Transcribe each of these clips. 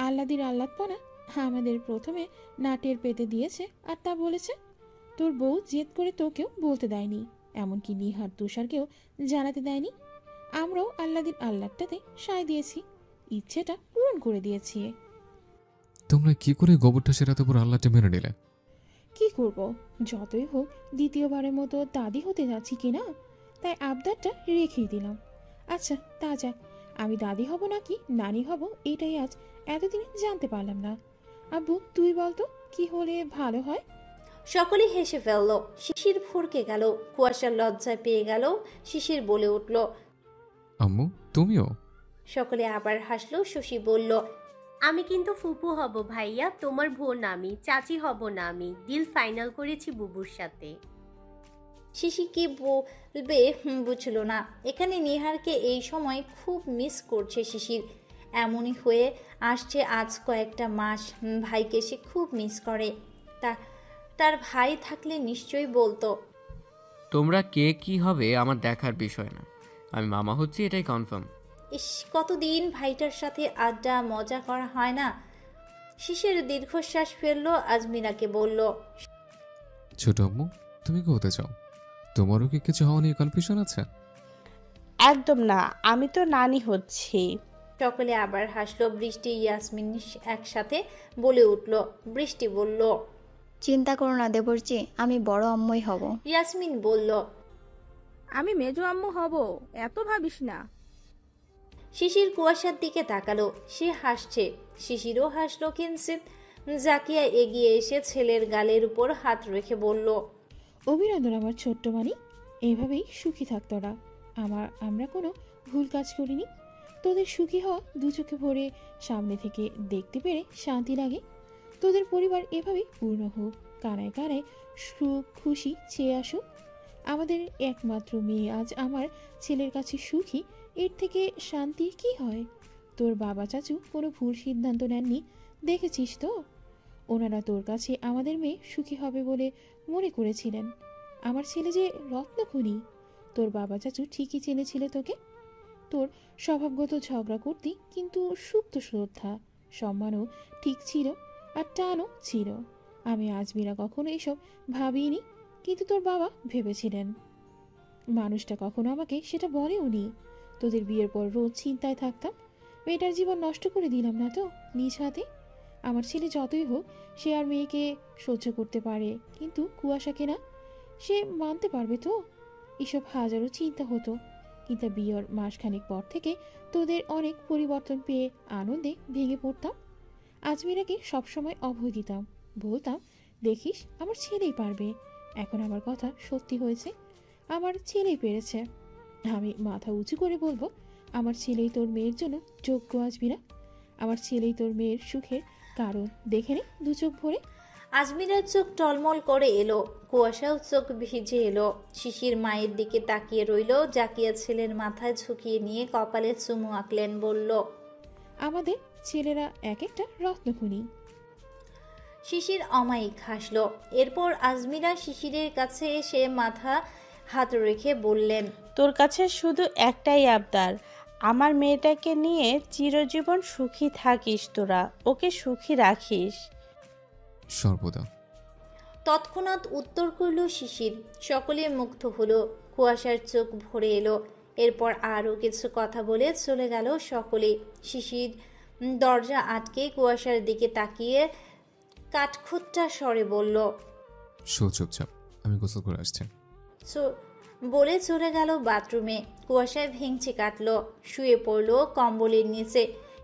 আহ্লাদির আহ্লাদপনা আমাদের প্রথমে নাটের পেতে দিয়েছে, আর তা বলেছে। তোর বউ জেদ করে তোকেও বলতে দেয়নি, এমনকি নিহার তুষারকেও জানাতে দেয়নি। আমরাও আহ্লাদির আহ্লাদটাতে সায় দিয়েছি, ইচ্ছেটা পূরণ করে দিয়েছি। তোমরা কি করে গোবরটা সেরাতে পুরো আল্লাহটা মেনে নিলে? কি করব, যতই হোক দ্বিতীয়বারের মতো দাদি হতে যাচ্ছি কিনা, তাই আবদারটা রেখেই দিলাম। আচ্ছা তা যাক, আমি দাদি হব নাকি নানি হব এটাই আজ এতদিন জানতে পারলাম না। আব্বু তুই বলতো কি হলে ভালো হয়? সকলে হেসে ফেলল। শিশির ভরকে গেল, কুয়াশার লজ্জায় পেয়ে গেল। শিশির বলে উঠল, আম্মু তুমিও? সকলে আবার হাসলো। শশী বলল, আমি কিন্তু ফুপু হব ভাইয়া, তোমার বোন আমি, চাচি হব না আমি। ডিল ফাইনাল করেছি বুবুর সাথে। শিশি কি বলবে বুঝল না। এখানে নিহারকে এই সময় খুব মিস করছে শিশির। এমনই হয়ে আসছে আজ কয়েকটা মাস। ভাইকে সে খুব মিস করে। তার ভাই থাকলে নিশ্চয়ই বলতো। তোমরা কে কি হবে আমার দেখার বিষয় না, আমি মামা হচ্ছি এটাই কনফার্ম। ইস, কতদিন ভাইটার সাথে আড্ডা মজা করা হয় না। শিশির দীর্ঘশ্বাস ফেললো। আজমিরাকে বলল, ছোট আম্মু তুমি কি হতে চাও? তোমারও কি কিছু হওয়া নিয়ে কনফিউশন আছে? একদম না, আমি তো নানি হচ্ছি। সকলে আবার হাসলো। বৃষ্টি ইয়াসমিন একসাথে বলে উঠল। বৃষ্টি বলল, চিন্তা করো না দেবরজি, আমি বড় আম্মুই হব। ইয়াসমিন বলল, আমি মেজো আম্মু হব, এত ভাবিস না। শিশির কুয়াশার দিকে তাকালো। সে হাসছে, শিশিরও হাসলো। কিঞ্চিত জাকিয়া এগিয়ে এসে ছেলের গালের উপর হাত রেখে বলল, অভিনন্দন আমার ছোট্ট মানি, এইভাবেই সুখী থাকতোরা। আমরা কোনো ভুল কাজ করিনি। তোদের সুখী হওয়া দু চোখে ভরে সামনে থেকে দেখতে পেরে শান্তি লাগে। তোদের পরিবার এভাবেই পূর্ণ হোক, কানায় কানায় সুখ খুশি চেয়ে আসুক। আমাদের একমাত্র মেয়ে আজ আমার ছেলের কাছে সুখী, এর থেকে শান্তি কি হয়? তোর বাবা চাচু কোনো ভুল সিদ্ধান্ত নেননি, দেখেছিস তো। ওনারা তোর কাছে আমাদের মেয়ে সুখী হবে বলে মনে করেছিলেন। আমার ছেলে যে রত্নখনি। তোর বাবা চাচু ঠিকই চেনেছিল তোকে। তোর স্বভাবগত ঝগড়া করতি, কিন্তু সুপ্ত শ্রদ্ধা সম্মানও ঠিক ছিল, আর টানও ছিল। আমি আজমিরা কখনো এসব ভাবিনি, কিন্তু তোর বাবা ভেবেছিলেন। মানুষটা কখনো আমাকে সেটা বলেওনি। তোদের বিয়ের পর রোজ চিন্তায় থাকতাম, মেয়েটার জীবন নষ্ট করে দিলাম না তো নিজ হাতে। আমার ছেলে যতই হোক সে আর মেয়েকে সহ্য করতে পারে, কিন্তু কুয়াশাকে না। সে মানতে পারবে তো? এসব হাজারো চিন্তা হতো, কিন্তু বিয়ের মাসখানেক পর থেকে তোদের অনেক পরিবর্তন পেয়ে আনন্দে ভেঙে পড়তাম। আজমিরাকে সবসময় অভয় দিতাম, বলতাম দেখিস আমার ছেলেই পারবে। এখন আমার কথা সত্যি হয়েছে, আমার ছেলেই পেরেছে। আমি মাথা উঁচু করে বলবো, আমার ছেলেই তোর মেয়ের জন্য যোগ্য। আজমিরা, আমার ছেলেই তোর মেয়ের সুখের কারণ। দেখে নে দু চোখ ভরে। আজমিরার চোখ টলমল করে এলো, কুয়াশাও চোখ ভিজে এলো। শিশির মায়ের দিকে তাকিয়ে রইল। জাকিয়া ছেলের মাথায় ঝুঁকিয়ে নিয়ে কপালে চুমু আঁকলেন, বলল, আমাদের ছেলেরা এক একটা রত্নখনি। শিশির অমায়িক হাসল। এরপর আজমিরা শিশিরের কাছে এসে মাথা হাত রেখে বললেন, তোর কাছে শুধু একটাই আবদার, আমার মেয়েটাকে নিয়ে চিরজীবন সুখী থাকিস, তোরা ওকে সুখী রাখিস। সর্বদা। তৎক্ষণাৎ উত্তর করল শিশির। সকলে মুগ্ধ হলো। কুয়াশার চোখ ভরে এলো। এরপর আরও কিছু কথা বলে চলে গেল সকলে। শিশির দরজা আটকে কুয়াশার দিকে তাকিয়ে কাঠখোট্টা স্বরে বলল, চুপচাপ, আমি গোসল করে আসছি। বলে চলে গেল বাথরুমে। কুয়াশায় ভেঙচি কাটল, শুয়ে পড়ল কম্বলের নিচে।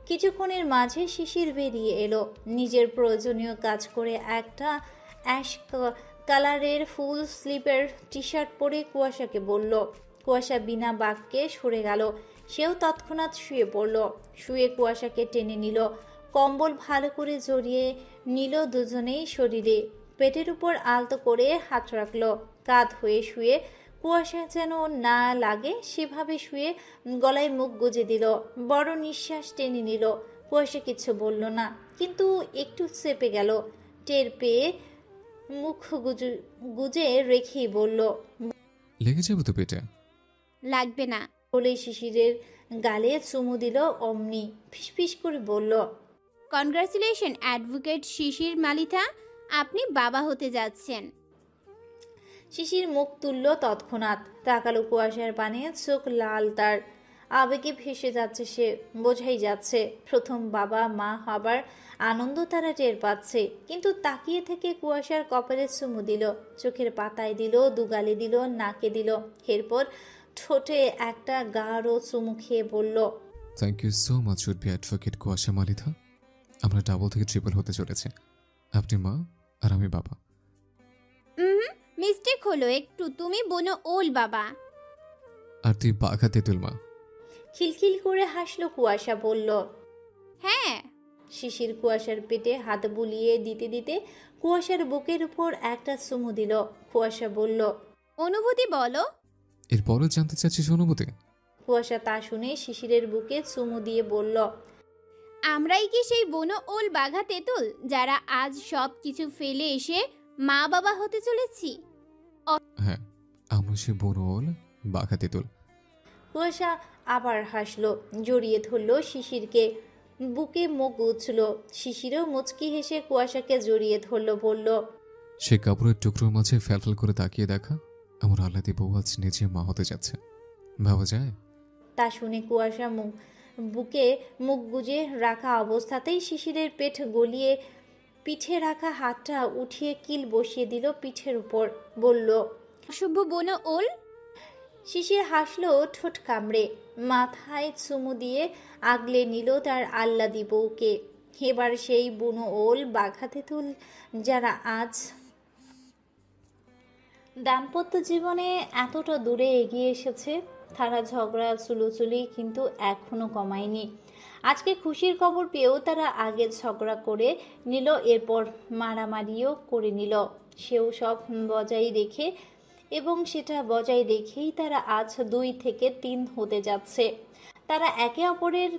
কিছুক্ষণের মাঝে শিশির বেরিয়ে এলো। নিজের প্রয়োজনীয় কাজ করে একটা অ্যাশ কালারের ফুল স্লিপের টি শার্ট পরে কুয়াশাকে বলল। কুয়াশা বিনা বাক্যে সরে গেল। সেও তৎক্ষণাৎ শুয়ে পড়ল। শুয়ে কুয়াশাকে টেনে নিল, কম্বল ভালো করে জড়িয়ে নিল দুজনেই শরীরে। পেটের উপর আলতো করে হাত রাখল। কাঁধ হয়ে শুয়ে, কুয়াশা যেন না লাগে সেভাবে শুয়ে গলায় মুখ গুজে দিল। বড় নিঃশ্বাস টেনে নিল। কুয়াশা কিছু বলল না, কিন্তু একটু চেপে গেল। টের পেয়ে মুখ গুজে রেখেই বলল, লেগে যাবে তো পেটে? লাগবে না। বলে শিশিরের গালে চুমু দিল। অমনি ফিসফিস করে বলল, কনগ্রাচুলেশন অ্যাডভোকেট শিশির মালিথা, আপনি বাবা হতে যাচ্ছেন। শিশির মুখ তুলল তৎক্ষণাৎ, তাকালো কুয়াশার পানে, চোখ লাল, তার আবেগে ভেসে যাচ্ছে সে। বোঝাই যাচ্ছে প্রথম বাবা মা হবার আনন্দ তারা টের পাচ্ছে। কিন্তু তাকিয়ে থেকে কুয়াশার কপালে চুমু দিল, চোখের পাতায় দিল, দুগালে দিল, নাকে দিল, এরপর ঠোঁটে একটা গাঢ় চুমু খেয়ে বলল, thank you so much would be advocate Kuasha Malitha. আমরা ডাবল থেকে ট্রিপল হতে চলেছে। আপনি মা আর আমি বাবা। মিস্টেক হলো একটু, তুমি বোনো ওল বাবা। আর তুই বাঘা তেঁতুল মা। খিলখিল করে হাসলো কুয়াশা, বলল, হ্যাঁ। শিশির কুয়াশার পেটে হাত বুলিয়ে দিতে দিতে কুয়াশার বুকের উপর একটা চুমু দিল। কুয়াশা বলল, অনুভূতি বলো। এরপরও জানতে চাচ্ছিস অনুভূতি? কুয়াশা তা শুনে শিশিরের বুকে চুমু দিয়ে বলল, আমরাই কি সেই বোনো ওল বাঘা তেঁতুল যারা আজ সব কিছু ফেলে এসে মা বাবা হতে চলেছি? হ্যাঁ, আমরা সে বনওয়াল বাঘা তেঁতুল। কুয়াশা আবার হাসলো, জড়িয়ে ধরলো শিশিরকে, বুকে মুখ গুছল। শিশিরও মুচকি হেসে কুয়াশাকে জড়িয়ে ধরলো, বলল, সে কাপড়ের টুকরোর মাঝে ফ্যালফ্যাল করে তাকিয়ে দেখা আমার আল্লাদি বউ আজ নিজে মা হতে যাচ্ছে, ভাবা যায়? তা শুনে কুয়াশা বুকে মুখ গুজে রাখা অবস্থাতেই শিশিরের পেট গলিয়ে পিঠে রাখা হাতটা উঠিয়ে কিল বসিয়ে দিল পিঠের উপর, বলল, শুভ বোনো ওল। শিশির হাসলো ঠোঁট কামড়ে, মাথায় চুমু দিয়ে আগলে নিল তার আল্লাদি বউকে। এবার সেই বুনো ওল বাঘা তেঁতুল যারা আজ দাম্পত্য জীবনে এতটা দূরে এগিয়ে এসেছে, তারা ঝগড়া চুলোচুলি কিন্তু এখনো কমায়নি। আজকে খুশির খবর পেয়েও তারা আগে ঝগড়া করে নিল, এরপর মারামারিও করে নিল। সেও সব বজায় রেখে এবং সেটা বজায় রেখেই তারা আজ 2 থেকে 3 হতে যাচ্ছে। তারা একে অপরের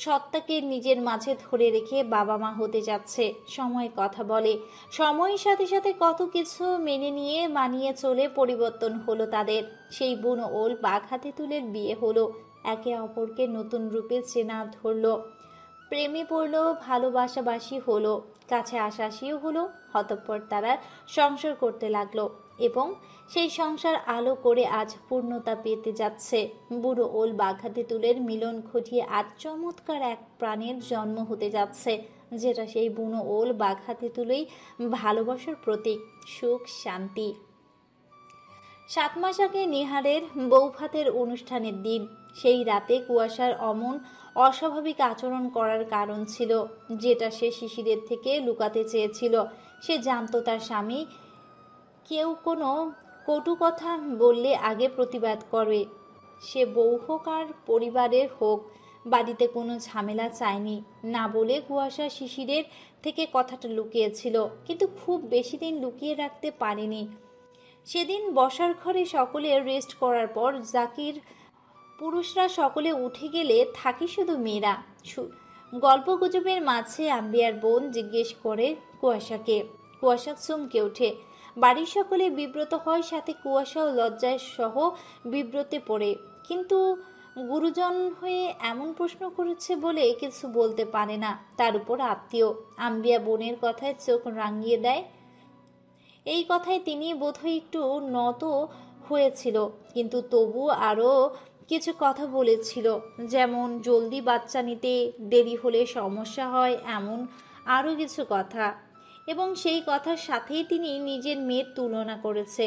সত্তাকে নিজের মাঝে ধরে রেখে বাবা মা হতে যাচ্ছে। সময় কথা বলে, সময়ের সাথে সাথে কত কিছু মেনে নিয়ে মানিয়ে চলে পরিবর্তন হলো তাদের। সেই বুনো ওল বাঘা তেঁতুলের বিয়ে হলো, একে অপরকে নতুন রূপে চেনা ধরলো, প্রেমে পড়লো, ভালোবাসাবাসী হলো, কাছে আসাসিও হলো। অতঃপর তারা সংসার করতে লাগলো এবং সেই সংসার আলো করে আজ পূর্ণতা পেতে যাচ্ছে। বুড়ো ওল বাঘা তেঁতুলের মিলন ঘটিয়ে আজ চমৎকার এক প্রাণের জন্ম হতে যাচ্ছে, যেটা সেই বুনো ওল বাঘা তেঁতুলেই ভালোবাসার প্রতীক, সুখ শান্তি। 7 মাস আগে নিহারের বৌভাতের অনুষ্ঠানের দিন। সেই রাতে কুয়াশার অমন অস্বাভাবিক আচরণ করার কারণ ছিল, যেটা সে শিশিরের থেকে লুকাতে চেয়েছিল। সে জানতো তার স্বামী কেউ কোনো কটু কথা বললে আগে প্রতিবাদ করবে। সে বউ হোক আর পরিবারের হোক, বাড়িতে কোনো ঝামেলা চায়নি। না বলে কুয়াশা শিশিরের থেকে কথাটা লুকিয়েছিল, কিন্তু খুব বেশি দিন লুকিয়ে রাখতে পারেনি। সেদিন বসার ঘরে সকলে রেস্ট করার পর জাকির পুরুষরা সকলে উঠে গেলে থাকি শুধু মেয়েরা। গল্প গুজবের মাঝে আম্বিয়ার বোন জিজ্ঞেস করে কুয়াশাকে। কুয়াশা চমকে ওঠে, বাড়ির সকলে বিব্রত হয়, সাথে কুয়াশাও লজ্জায় সহ বিব্রতে পড়ে। কিন্তু গুরুজন হয়ে এমন প্রশ্ন করেছে বলে কিছু বলতে পারে না। তার উপর আত্মীয়, আম্বিয়া বোনের কথায় চোখ রাঙিয়ে দেয়। এই কথায় তিনি বোধহয় একটু নত হয়েছিল, কিন্তু তবু আরও কিছু কথা বলেছিল, যেমন জলদি বাচ্চা নিতে দেরি হলে সমস্যা হয়, এমন আরও কিছু কথা। এবং সেই কথার সাথেই তিনি নিজের মেয়ের তুলনা করেছে।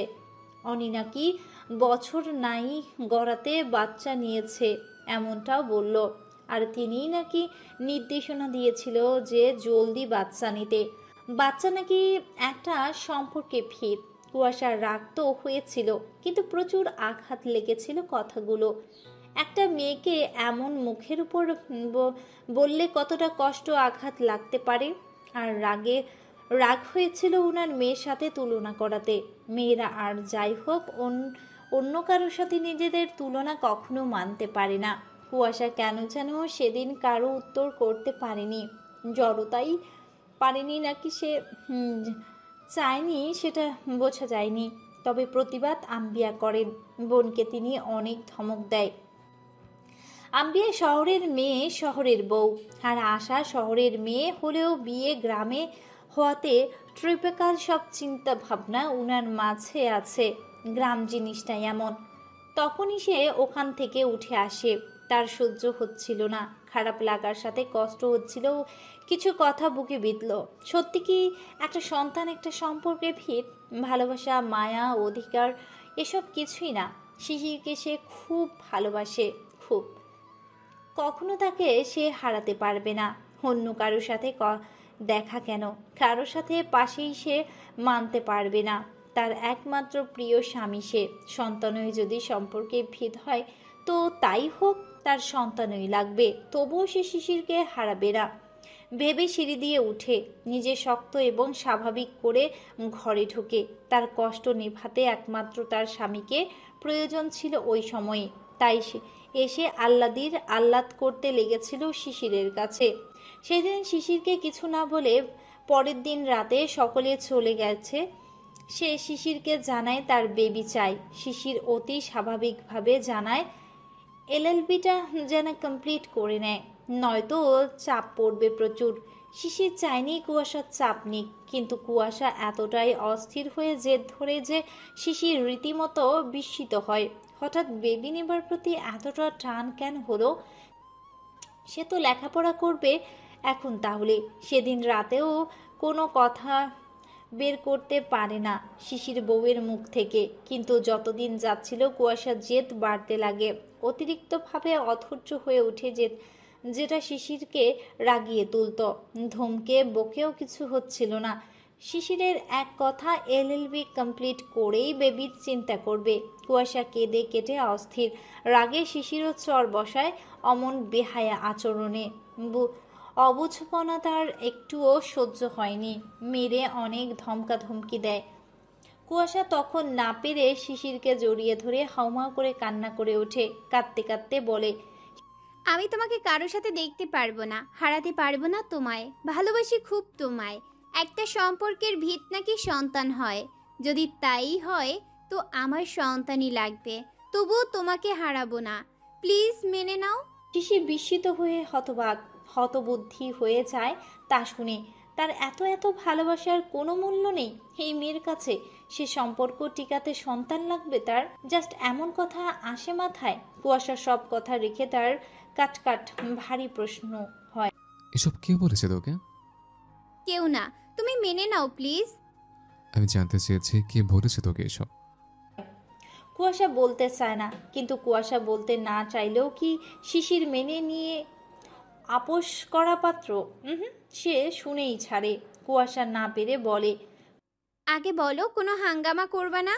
অনি নাকি বছর নাই গড়াতে বাচ্চা নিয়েছে, এমনটাও বলল। আর তিনিই নাকি নির্দেশনা দিয়েছিল যে জলদি বাচ্চা নিতে। বাচ্চা নাকি একটা সম্পর্কে ভিত। কুয়াশার রাগ তো হয়েছিল, কিন্তু প্রচুর আঘাত লেগেছিল কথাগুলো। একটা মেয়েকে এমন মুখের উপর বললে কতটা কষ্ট আঘাত লাগতে পারে। আর রাগ হয়েছিল ওনার মেয়ের সাথে তুলনা করাতে। মেয়েরা আর যাই হোক অন্য কারোর সাথে নিজেদের তুলনা কখনো মানতে পারে না। কুয়াশা কেন যেন সেদিন কারো উত্তর করতে পারেনি। জড়তাই পারেনি নাকি সে চায়নি সেটা বোঝা যায়নি। তবে প্রতিবাদ আম্বিয়া করেন। বোনকে তিনি অনেক ধমক দেয়। আম্বিয়া শহরের মেয়ে, শহরের বউ, আর আশা শহরের মেয়ে হলেও বিয়ে গ্রামে হওয়াতে ট্রিপিক্যাল সব চিন্তা ভাবনা উনার মাঝে আছে। গ্রাম জিনিসটা এমন। তখনই সে ওখান থেকে উঠে আসে। তার সহ্য হচ্ছিল না, খারাপ লাগার সাথে কষ্ট হচ্ছিল, কিছু কথা বুকে বিঁধল। সত্যি কি একটা সন্তান একটা সম্পর্কের ভিত? ভালোবাসা, মায়া, অধিকার এসব কিছুই না। শিশিরকে সে খুব ভালোবাসে, খুব। কখনো তাকে সে হারাতে পারবে না। অন্য কারোর সাথে দেখা কেন, কারোর সাথে পাশেই সে মানতে পারবে না। তার একমাত্র প্রিয় স্বামী সে। সন্তানই যদি সম্পর্কে ভিত হয় তো তাই হোক, তার সন্তানই লাগবে, তবুও সে শিশিরকে হারাবে না ভেবে সিঁড়ি দিয়ে উঠে নিজে শক্ত এবং স্বাভাবিক করে ঘরে ঢোকে। তার কষ্ট নেভাতে একমাত্র তার স্বামীকে প্রয়োজন ছিল ওই সময়ে। তাই সে এসে আহ্লাদ করতে লেগেছিল শিশিরের কাছে। সেদিন শিশিরকে কিছু না বলে পরের দিন রাতে সকলে চলে গেছে। সে শিশিরকে জানায় তার বেবি চাই। শিশির অতি স্বাভাবিকভাবে জানায় এলএলবিটা যেন কমপ্লিট করে নেয়, নয়তো চাপ পড়বে প্রচুর। শিশির চায়নি কুয়াশার চাপ নিক, কিন্তু কুয়াশা এতটাই অস্থির হয়ে জেদ ধরে যে শিশির রীতিমতো বিস্মিত হয়। হঠাৎ বেবি নেবার প্রতি এতটা টান কেন হলো? সে তো লেখাপড়া করবে এখন, তাহলে সেদিন রাতেও কোনো কথা বের করতে পারে না শিশির বউয়ের মুখ থেকে। কিন্তু যতদিন যাচ্ছিল কুয়াশার জেদ বাড়তে লাগে, অতিরিক্তভাবে অধৈর্য হয়ে ওঠে যেটা শিশিরকে রাগিয়ে তুলত। ধমকে বকেও কিছু হচ্ছিল না। শিশিরের এক কথা, এলএলবি কমপ্লিট করেই বেবির চিন্তা করবে। কুয়াশা কেঁদে কেটে অস্থির। রাগে শিশিরও চর বসায় অমন বেহায়া আচরণে। অবুঝপনা তার একটুও সহ্য হয়নি, মেরে অনেক ধমকাধমকি দেয়। কুয়াশা তখন না পেরে শিশিরকে জড়িয়ে ধরে হাউমাউ করে কান্না করে ওঠে। কাঁদতে কাঁদতে বলে, আমি তোমাকে কারোর সাথে দেখতে পারবো না, হারাতে পারবো না তোমায়। ভালোবাসি খুব তোমায়। একটা সম্পর্কের ভিত নাকি সন্তান হয়। যদি তাই হয় তো আমার সন্তানই লাগবে, তবুও তোমাকে হারাবো না। প্লিজ মেনে নাও। শিশির বিস্মিত হয়ে হতবুদ্ধি হয়ে যায় তা শুনে। তার এত এত ভালোবাসার কোনো মূল্য নেই এই মেয়ের কাছে? সে সম্পর্ক টিকাতে সন্তান লাগবে তার? জাস্ট এমন কথা আসে মাথায়? কুয়াশার সব কথা রেখে তার কাট ভারী প্রশ্ন হয়। এসব কে বলেছে তোকে? কেউ না, তুমি মেনে নাও প্লিজ। আমি জানতে চেয়েছি কে বলেছে তোকে এসব। কুয়াশা বলতে চায় না, কিন্তু কুয়াশা বলতে না চাইলেও কি শিশির মেনে নিয়ে আপোষ করা পাত্র? সে শুনেই ছাড়ে। কুয়াশা না পেরে বলে, আগে বলো, কোনো হাঙ্গামা করবা না?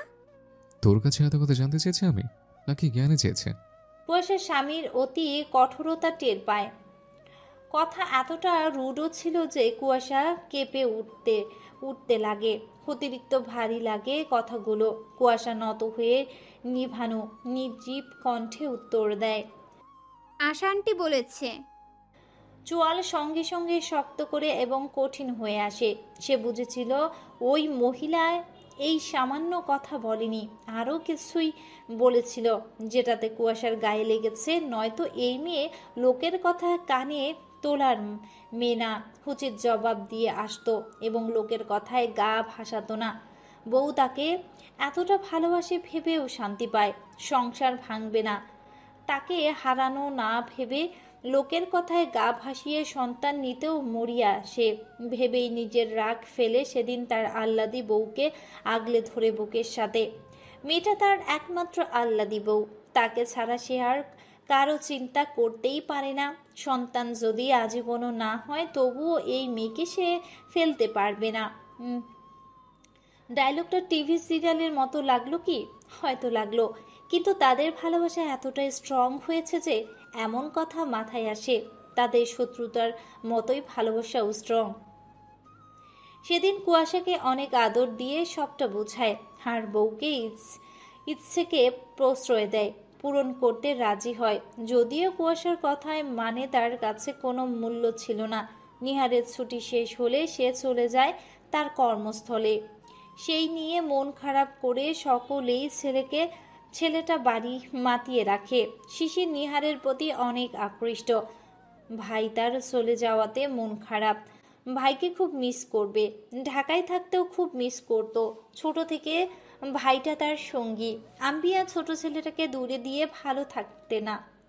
তোর কাছে এত কথা জানতে চেয়েছে আমি, নাকি জ্ঞানে চেয়েছে? কুয়াশার স্বামীর অতি কঠোরতা টের পায়। কথা এতটা রুডও ছিল যে কুয়াশা কেঁপে উঠতে লাগে। অতিরিক্ত ভারী লাগে কথাগুলো। কুয়াশা নত হয়ে নিভানো নির্জীব কণ্ঠে উত্তর দেয়, আশা আন্টি বলেছে। চোয়াল সঙ্গে সঙ্গে শক্ত করে এবং কঠিন হয়ে আসে। সে বুঝেছিল ওই মহিলা এই সামান্য কথা বলেনি, আরও কিছুই বলেছিল যেটাতে কুয়াশার গায়ে লেগেছে। নয়তো এই মেয়ে লোকের কথা কানে তোলার মেয়ে না, উচিত জবাব দিয়ে আসতো এবং লোকের কথায় গা ভাসাতো না। বউ তাকে এতটা ভালোবাসে ভেবেও শান্তি পায়। সংসার ভাঙবে না তাকে হারানো না ভেবে লোকের কথায় গা ভাসিয়ে সন্তান নিতেও মরিয়া সে ভেবেই নিজের রাগ ফেলে সেদিন তার আহ্লাদি বউকে আগলে ধরে বুকের সাথে। মেয়েটা তার একমাত্র আহ্লাদি বউ, তাকে ছাড়া সে আর কারো চিন্তা করতেই পারে না। সন্তান যদি আজীবনও না হয় তবুও এই মেয়েকে সে ফেলতে পারবে না। ডায়লগটা টিভি সিরিয়ালের মতো লাগলো কি? হয়তো লাগলো, কিন্তু তাদের ভালোবাসা এতটাই স্ট্রং হয়েছে যে এমন কথা মাথায় আসে। তাদের শত্রুতার মতোই ভালোবাসাও স্ট্রং। সেদিন কুয়াশাকে অনেক আদর দিয়ে সবটা বোঝায়, আর বউকে ইচ্ছেকে প্রশ্রয় দেয়, পূরণ করতে রাজি হয়। যদিও কুয়াশার কথায় মানে তার কাছে কোনো মূল্য ছিল না। নিহারের ছুটি শেষ হলে সে চলে যায় তার কর্মস্থলে। সেই নিয়ে মন খারাপ করে সকলেই ছেলেকে ছেলেটা বাড়ি মাতিয়ে রাখে। শিশির নিহারের প্রতি অনেক আকৃষ্ট। ভাই তার চলে যাওয়াতে মন খারাপ। ভাইকে খুব মিস করবে। ঢাকায় থাকতেও খুব মিস করত। ছোট থেকে ভাইটা তার সঙ্গী। আম্বিয়া ছোট ছেলেটাকে দূরে দিয়ে ভালো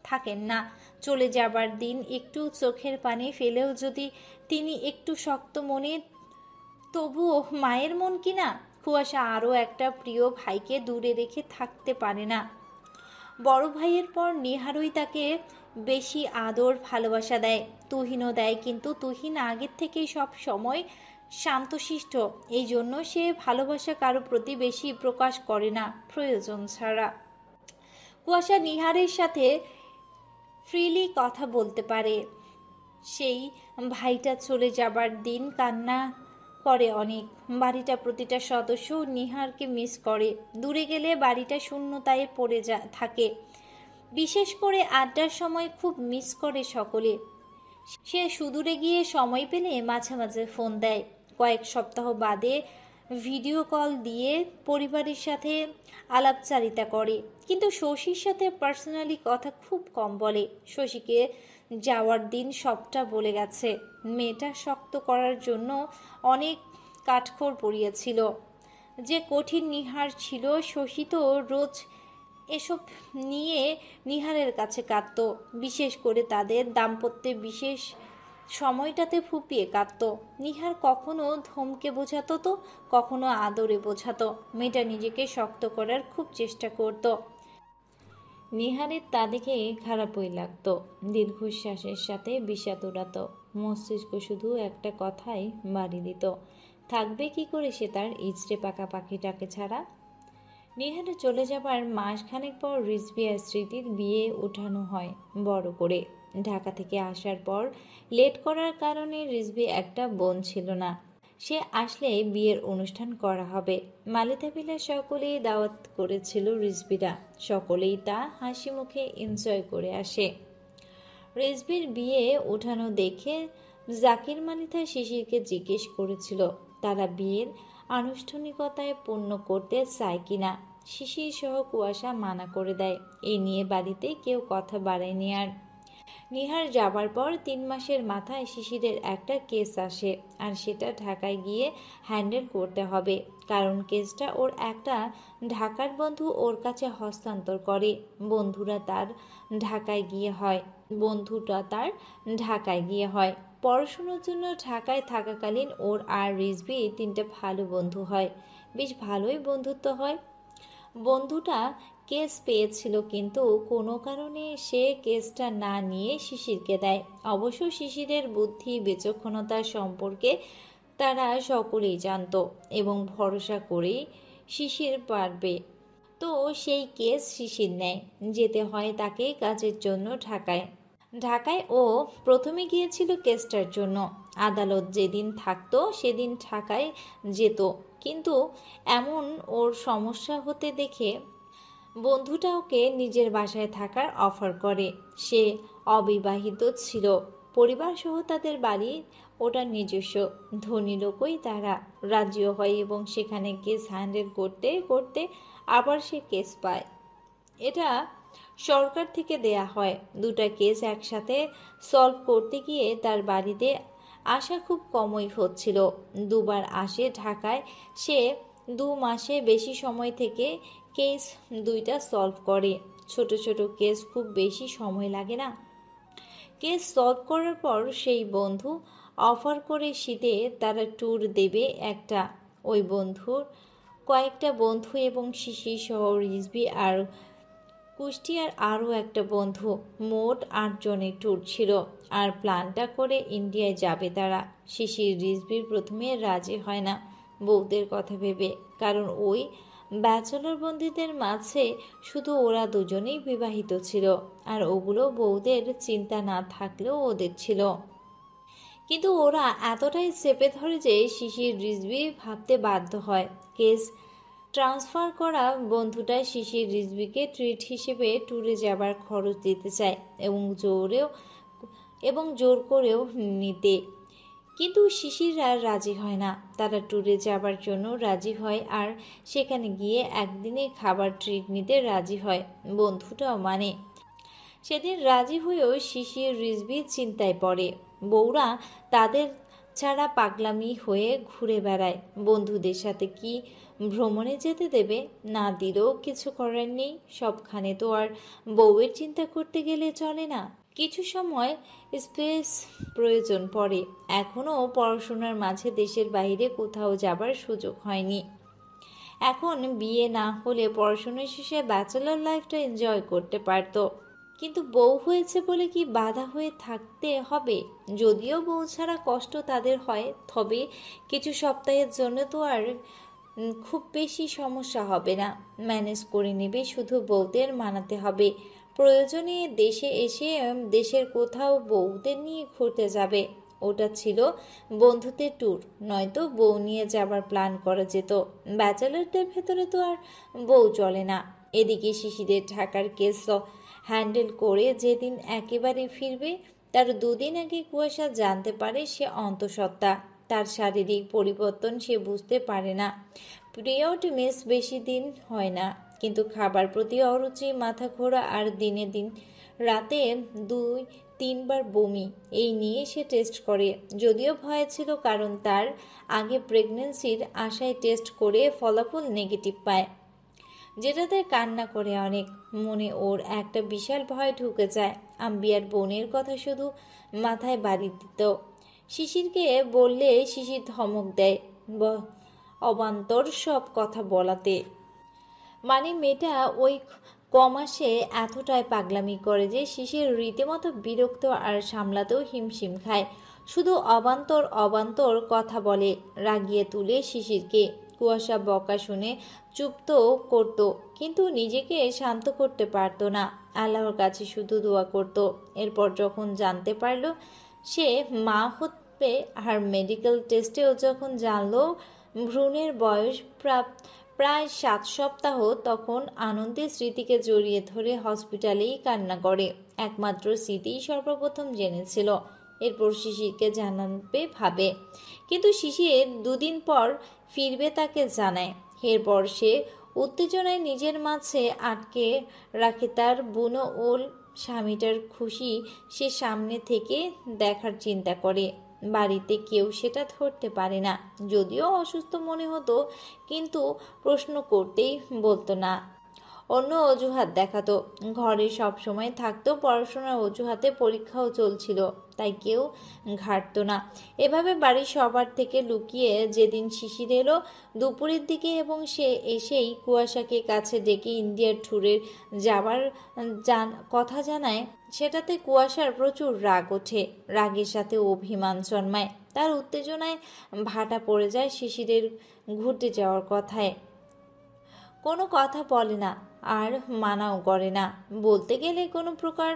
থাকেন না। চলে যাবার দিন একটু চোখের পানি ফেলেও যদি তিনি একটু শক্ত মনে, তবুও মায়ের মন কিনা। কুয়াশা আরও একটা প্রিয় ভাইকে দূরে রেখে থাকতে পারে না। বড় ভাইয়ের পর নিহারই তাকে বেশি আদর ভালোবাসা দেয়। তুহিনও দেয়, কিন্তু তুহিন আগের থেকেই সব সময় শান্তশিষ্ট। এই জন্য সে ভালোবাসা কারো প্রতি বেশি প্রকাশ করে না প্রয়োজন ছাড়া। কুয়াশা নিহারের সাথে ফ্রিলি কথা বলতে পারে। সেই ভাইটা চলে যাবার দিন কান্না করে অনেক। বাড়িটা প্রতিটা সদস্য নিহারকে মিস করে। দূরে গেলে বাড়িটা শূন্যতায় পড়ে থাকে। বিশেষ করে আড্ডার সময় খুব মিস করে সকলে। সে সুদূরে গিয়ে সময় পেলে মাঝে মাঝে ফোন দেয়। কয়েক সপ্তাহ বাদে ভিডিও কল দিয়ে পরিবারের সাথে আলাপচারিতা করে। কিন্তু শশীর সাথে পার্সোনালি কথা খুব কম বলে। শশীকে যাওয়ার দিন সবটা বলে গেছে। মেয়েটা শক্ত করার জন্য অনেক কাঠখড় পড়িয়েছিল। যে কঠিন নিহার ছিল, শশী তো রোজ এসব নিয়ে নিহারের কাছে কাঁদত। বিশেষ করে তাদের দাম্পত্যে বিশেষ সময়টাতে ফুপিয়ে কাঁদত। নিহার কখনো ধমকে বোঝাতো তো কখনো আদরে বোঝাতো। মেয়েটা নিজেকে শক্ত করার খুব চেষ্টা করত। নিহারের তা দেখে খারাপই লাগতো। দীর্ঘশ্বাসের সাথে বিষাদ উড়াত। মস্তিষ্ক শুধু একটা কথাই বাড়ি দিত, থাকবে কি করে সে তার ইচড়ে পাকা পাখিটাকে ছাড়া। নিহারে চলে যাবার মাসখানেক পর রিজভিয়ার স্মৃতির বিয়ে উঠানো হয় বড় করে। ঢাকা থেকে আসার পর লেট করার কারণে রিজভি একটা বোন ছিল না। সে আসলে বিয়ের অনুষ্ঠান করা হবে। মালিতা ভিলা সকলেই দাওয়াত করেছিল রিজভিরা। সকলেই তা হাসি মুখে এনজয় করে আসে। রিজভির বিয়ে উঠানো দেখে জাকির মালিতা শিশিরকে জিজ্ঞেস করেছিল তারা বিয়ের আনুষ্ঠানিকতায় পূর্ণ করতে চায় কিনা। শিশির সহ কুয়াশা মানা করে দেয়। এই নিয়ে বাড়িতে কেউ কথা বাড়ায়নি আর। নিহার যাবার পর 3 মাসের মাথায় শিশিরের একটা কেস আসে, আর সেটা ঢাকায় গিয়ে হ্যান্ডেল করতে হবে। কারণ কেসটা ওর একটা ঢাকার বন্ধু ওর কাছে হস্তান্তর করে। বন্ধুটা তার ঢাকায় গিয়ে হয়। পড়াশোনার জন্য ঢাকায় থাকাকালীন ওর আর রিজভি 3টে ভালো বন্ধু হয়। বেশ ভালোই বন্ধুত্ব হয়। বন্ধুটা কেস পেয়েছিল, কিন্তু কোনো কারণে সে কেসটা না নিয়ে শিশিরকে দেয়। অবশ্য শিশিরের বুদ্ধি বিচক্ষণতা সম্পর্কে তারা সকলেই জানত এবং ভরসা করেই শিশির পারবে। তো সেই কেস শিশির নেয়। যেতে হয় তাকে কাজের জন্য ঢাকায় ও প্রথমে গিয়েছিল কেসটার জন্য। আদালত যেদিন থাকতো সেদিন ঢাকায় যেত, কিন্তু এমন ওর সমস্যা হতে দেখে বন্ধুটা ওকে নিজের বাসায় থাকার অফার করে। সে অবিবাহিত ছিল। পরিবার সহ তাদের বাড়ি ওটা নিজস্ব। ধনী লোকই তারা। রাজিও হয় এবং সেখানে কেস হ্যান্ডেল করতে করতে আবার সে কেস পায়। এটা সরকার থেকে দেয়া হয়। 2টা কেস একসাথে সলভ করতে গিয়ে তার বাড়িতে আসা খুব কমই হচ্ছিল। 2বার আসে ঢাকায়। সে 2 মাসে বেশি সময় থেকে কেস 2টা সলভ করে। ছোট ছোট কেস খুব বেশি সময় লাগে না। কেস সলভ করার পর সেই বন্ধু অফার করে শীতে তারা ট্যুর দেবে একটা। ওই বন্ধুর কয়েকটা বন্ধু এবং শিশির সহ রিজভি আর কুষ্টিয়ার আরও একটা বন্ধু, মোট 8 জনের ট্যুর ছিল। আর প্ল্যানটা করে ইন্ডিয়ায় যাবে তারা। শিশির রিজভির প্রথমে রাজি হয় না বউদের কথা ভেবে, কারণ ওই ব্যাচেলর বন্ধুদের মাঝে শুধু ওরা দুজনেই বিবাহিত ছিল, আর ওগুলো বউদের চিন্তা না থাকলেও ওদের ছিল। কিন্তু ওরা এতটাই চেপে ধরে যে শিশির রিজভি ভাবতে বাধ্য হয়। কেস ট্রান্সফার করা বন্ধুটা শিশির রিজভিকে ট্রিট হিসেবে ট্যুরে যাবার খরচ দিতে চায় এবং জোর করেও নিতে। কিন্তু শিশিররা রাজি হয় না। তারা ট্যুরে যাবার জন্য রাজি হয় আর সেখানে গিয়ে একদিনে খাবার ট্রিট নিতে রাজি হয়। বন্ধুটাও মানে। সেদিন রাজি হয়েও শিশির রিজভি চিন্তায় পড়ে। বউরা তাদের ছাড়া পাগলামি হয়ে ঘুরে বেড়ায়। বন্ধুদের সাথে কি ভ্রমণে যেতে দেবে? না দিলেও কিছু করার নেই। সবখানে তো আর বউয়ের চিন্তা করতে গেলে চলে না। কিছু সময় স্পেস প্রয়োজন পড়ে। এখনও পড়াশোনার মাঝে দেশের বাইরে কোথাও যাবার সুযোগ হয়নি। এখন বিয়ে না হলে পড়াশোনা শেষে ব্যাচেলর লাইফটা এনজয় করতে পারতো। কিন্তু বউ হয়েছে বলে কি বাধা হয়ে থাকতে হবে? যদিও বউ ছাড়া কষ্ট তাদের হয়, তবে কিছু সপ্তাহের জন্য তো আর খুব বেশি সমস্যা হবে না। ম্যানেজ করে নেবে, শুধু বউদের মানাতে হবে। প্রয়োজনে দেশে এসে দেশের কোথাও বউদের নিয়ে ঘুরতে যাবে। ওটা ছিল বন্ধুদের ট্যুর, নয়তো বউ নিয়ে যাবার প্ল্যান করা যেত। ব্যাচেলারদের ভেতরে তো আর বউ চলে না। এদিকে শিশিরের ঢাকার কেস হ্যান্ডেল করে যেদিন একেবারে ফিরবে, তার দুদিন আগে কুয়াশা জানতে পারে সে অন্তঃসত্ত্বা। তার শারীরিক পরিবর্তন সে বুঝতে পারে না। পিরিয়ড মিস বেশি দিন হয় না, কিন্তু খাবার প্রতি অরুচি, মাথা ঘোরা আর দিনে দিন রাতে 2-3 বার বমি, এই নিয়ে সে টেস্ট করে। যদিও ভয় ছিল, কারণ তার আগে প্রেগন্যান্সির আশায় টেস্ট করে ফলাফল নেগেটিভ পায়, যেটাতে কান্না করে অনেক। মনে ওর একটা বিশাল ভয় ঢুকে যায়। আম্বিয়ার বোনের কথা শুধু মাথায় বাড়ি দিত। শিশিরকে বললে শিশির ধমক দেয় অবান্তর সব কথা বলাতে। মানে মেয়েটা ওই কমাসে এতটাই পাগলামি করে যে শিশির রীতিমতো বিরক্ত আর সামলাতেও হিমশিম খায়। শুধু অবান্তর অবান্তর কথা বলে, রাগিয়ে তুলে শিশিরকে। কুয়াশা বকা শুনে চুপ তো করত, কিন্তু নিজেকে শান্ত করতে পারত না। আল্লাহর কাছে শুধু দোয়া করত। এরপর যখন জানতে পারল সে মা হতে, আর মেডিকেল টেস্টেও যখন জানলো ভ্রূণের বয়স প্রায় 7 সপ্তাহ, তখন আনন্দে স্মৃতিকে জড়িয়ে ধরে হসপিটালেই কান্না করে। একমাত্র স্মৃতিই সর্বপ্রথম জেনেছিল। এরপর শিশিরকে জানাবে ভাবে, কিন্তু শিশির 2 দিন পর ফিরবে তাকে জানায়। এরপর সে উত্তেজনায় নিজের মাঝে আটকে রাখে। তার বুনো ওল স্বামীটার খুশি সে সামনে থেকে দেখার চিন্তা করে। বাড়িতে কেউ সেটা ধরতে পারে না। যদিও অসুস্থ মনে হতো, কিন্তু প্রশ্ন করতেই বলতো না, অন্য অজুহাত দেখাতো। ঘরে সব সময় থাকতো, পড়াশোনার অজুহাতে পরীক্ষাও চলছিল, তাই কেউ ঘাটতো না। এভাবে বাড়ির সবার থেকে লুকিয়ে যেদিন শিশির এলো দুপুরের দিকে এবং সে এসেই কুয়াশাকে কাছে ডেকে ইন্ডিয়ার ট্যুরে যাবার কথা জানায়, সেটাতে কুয়াশার প্রচুর রাগ ওঠে। রাগের সাথে অভিমান জন্মায়। তার উত্তেজনায় ভাটা পড়ে যায় শিশিরের ঘুরতে যাওয়ার কথায়। কোনো কথা বলে না আর মানাও করে না। বলতে গেলে কোনো প্রকার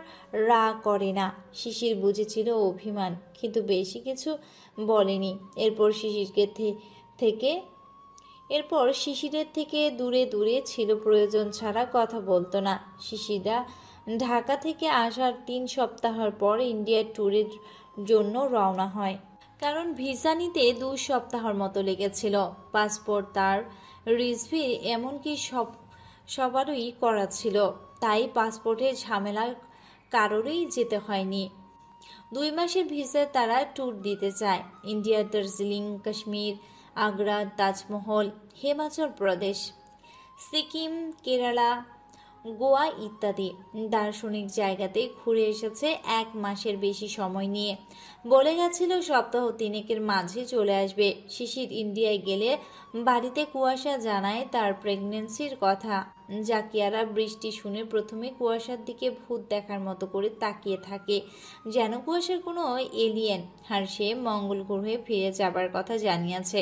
রাগ করে না। শিশির বুঝেছিল অভিমান, কিন্তু বেশি কিছু বলেনি। এরপর শিশিরের থেকে দূরে দূরে ছিল, প্রয়োজন ছাড়া কথা বলতো না। শিশিরা ঢাকা থেকে আসার 3 সপ্তাহের পর ইন্ডিয়ার ট্যুরের জন্য রওনা হয়। কারণ ভিসা নিতে 2 সপ্তাহের মতো লেগেছিল। পাসপোর্ট তার, রিজভি, এমনকি সবারই করা ছিল। তাই পাসপোর্টের ঝামেলা কারোরই যেতে হয়নি। 2 মাসের ভিসায় তারা ট্যুর দিতে চায়। ইন্ডিয়ার দার্জিলিং, কাশ্মীর, আগ্রা, তাজমহল, হিমাচল প্রদেশ, সিকিম, কেরালা, গোয়া ইত্যাদি দার্শনিক জায়গাতে ঘুরে এসেছে 1 মাসের বেশি সময় নিয়ে। বলে গেছিল সপ্তাহ 3 মাঝে চলে আসবে। শিশির ইন্ডিয়ায় গেলে বাড়িতে কুয়াশা জানায় তার প্রেগন্যান্সির কথা। জাকিয়ারা বৃষ্টি শুনে প্রথমে কুয়াশার দিকে ভূত দেখার মতো করে তাকিয়ে থাকে, যেন কুয়াশার কোনো এলিয়েন, আর সে মঙ্গল গ্রহে ফিরে যাবার কথা জানিয়েছে।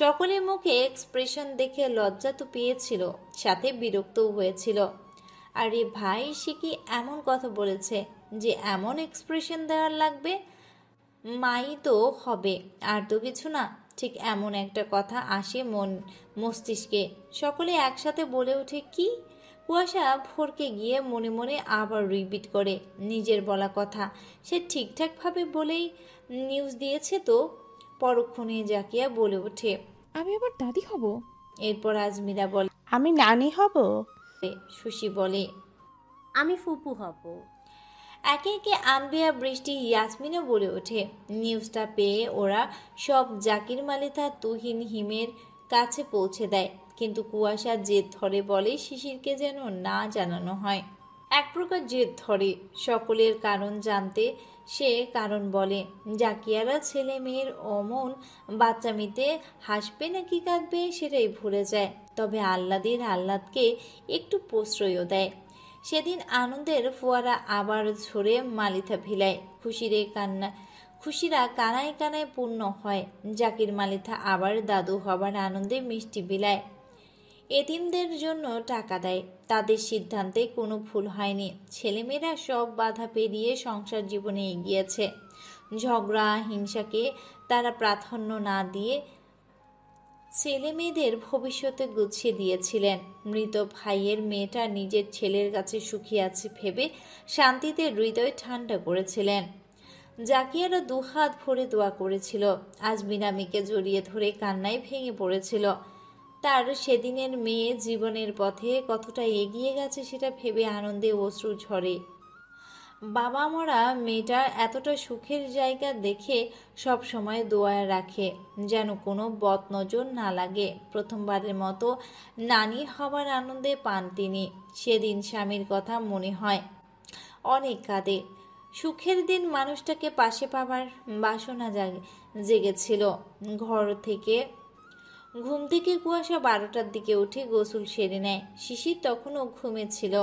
সকলের মুখে এক্সপ্রেশন দেখে লজ্জা তো পেয়েছিল, সাথে বিরক্তও হয়েছিল। আরে ভাই, সে কি এমন কথা বলেছে যে এমন এক্সপ্রেশন দেওয়ার লাগবে? মাই তো হবে, আর তো কিছু না। ঠিক এমন একটা কথা আসে মস্তিষ্কে। সকলে একসাথে বলে ওঠে কি? কুয়াশা ভরকে গিয়ে মনে মনে আবার রিপিট করে নিজের বলা কথা। সে ঠিকঠাকভাবে বলেই নিউজ দিয়েছে তো। পরক্ষণে জাকিয়া বলে ওঠে। আমি আবার দাদি হব? এরপর আজমিরা বলে। আমি নানি হব? শশী বলে। আমি ফুপু হব। একে একে আনবিয়া, বৃষ্টি, ইয়াসমিনও বলে ওঠে। নিউজটা পেয়ে ওরা সব জাকির, মালিথা, তুহিন, হিমের কাছে পৌঁছে দেয়। কিন্তু কুয়াশা জেদ ধরে বলে শিশিরকে যেন না জানানো হয়। এক প্রকার জেদ ধরে, সকলের কারণ জানতে সে কারণ বলে। জাকিয়ারা ছেলে মেয়ের অমন বাচ্চামিতে হাসবে নাকি কাঁদবে সেটাই ভুলে যায়। তবে আহ্লাদকে একটু প্রশ্রয়ও দেয়। সেদিন আনন্দের ফোয়ারা আবার ঝরে মালিথা ভিলায়। খুশিরা কানায় কানায় পূর্ণ হয়। জাকির, মালিথা আবার দাদু হবার আনন্দে মিষ্টি বিলায়, এতিমদের জন্য টাকা দেয়। তাদের সিদ্ধান্তে কোনো ভুল হয়নি। ছেলেমেয়েরা সব বাধা পেরিয়ে সংসার জীবনে এগিয়েছে। ঝগড়া হিংসাকে তারা প্রাধান্য না দিয়ে ছেলে মেয়েদের ভবিষ্যতে গুছিয়ে দিয়েছিলেন। মৃত ভাইয়ের মেয়েটা নিজের ছেলের কাছে সুখী আছে ভেবে শান্তিতে হৃদয় ঠান্ডা করেছিলেন। জাকিয়ারা দুহাত ভরে দোয়া করেছিল। আজ মিনামিকে জড়িয়ে ধরে কান্নায় ভেঙে পড়েছিল। তার সেদিনের মেয়ে জীবনের পথে কতটা এগিয়ে গেছে সেটা ভেবে আনন্দে অশ্রু ঝরে। বাবা মরা মেয়েটার এতটা সুখের জায়গা দেখে সব সময় দোয়া রাখে যেন কোনো বদনজর না লাগে। প্রথমবারের মতো নানি হবার আনন্দে পান তিনি। সেদিন স্বামীর কথা মনে হয়, অনেক কাঁদে। সুখের দিন মানুষটাকে পাশে পাবার বাসনা জেগেছিল। ঘুম থেকে কুয়াশা 12টার দিকে উঠে গোসল সেরে নেয়। শিশির তখনও ঘুমেছিল।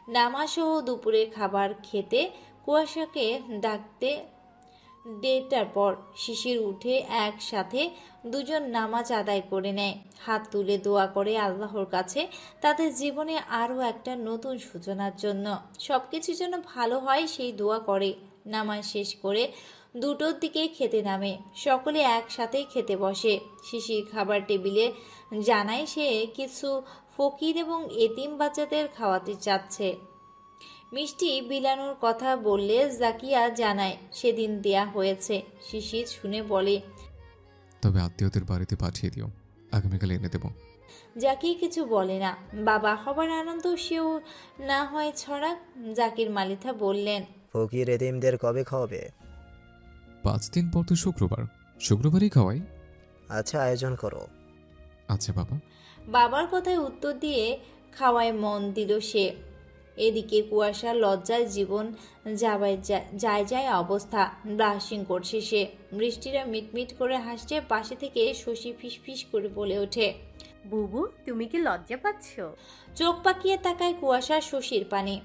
নামাসহ দুপুরের খাবার খেতে কুয়াশাকে ডাকতে 1:30টার পর শিশির উঠে একসাথে দুজন নামাজ আদায় করে নেয়। হাত তুলে দোয়া করে আল্লাহর কাছে তাদের জীবনে আরও একটা নতুন সূচনার জন্য। সবকিছু যেন ভালো হয় সেই দোয়া করে। নামাজ শেষ করে 2টোর দিকে খেতে নামে। সকলে একসাথে খেতে বসে। শিশির খাবার টেবিলে জানায় সে কিছু ফকির এবং এতিম বাচ্চাদের খাওয়াতে চাচ্ছে। মিষ্টি বিলানোর কথা বললে জাকিয়া জানায় সেদিন দেয়া হয়েছে। শিশির শুনে বলে, তবে আত্মীয়দের বাড়িতে পাঠিয়ে দিও, আগামীকাল এনে দেব। জাকির কিছু বলে না। বাবা হবার আনন্দ সেও না হয় ছড়াক। জাকির, মালিথা বললেন, ফকির এতিমদের কবে খাওয়াবে? 5 দিন পর তো শুক্রবারই খাওয়াই। আচ্ছা, আয়োজন করো। আচ্ছা বাবা। বাবার কথায় উত্তর দিয়ে খাওয়ায় মন দিল সে। এদিকে কুয়াশা লজ্জায় জীবন যায় অবস্থা। ব্রাশিং করছে সে। বৃষ্টিরা মিটমিট করে হাসছে। পাশে থেকে শশী ফিসফিস করে বলে ওঠে, বুবু তুমি কি লজ্জা পাচ্ছ? চোখ পাকিয়ে তাকায় কুয়াশা শশীর পানে।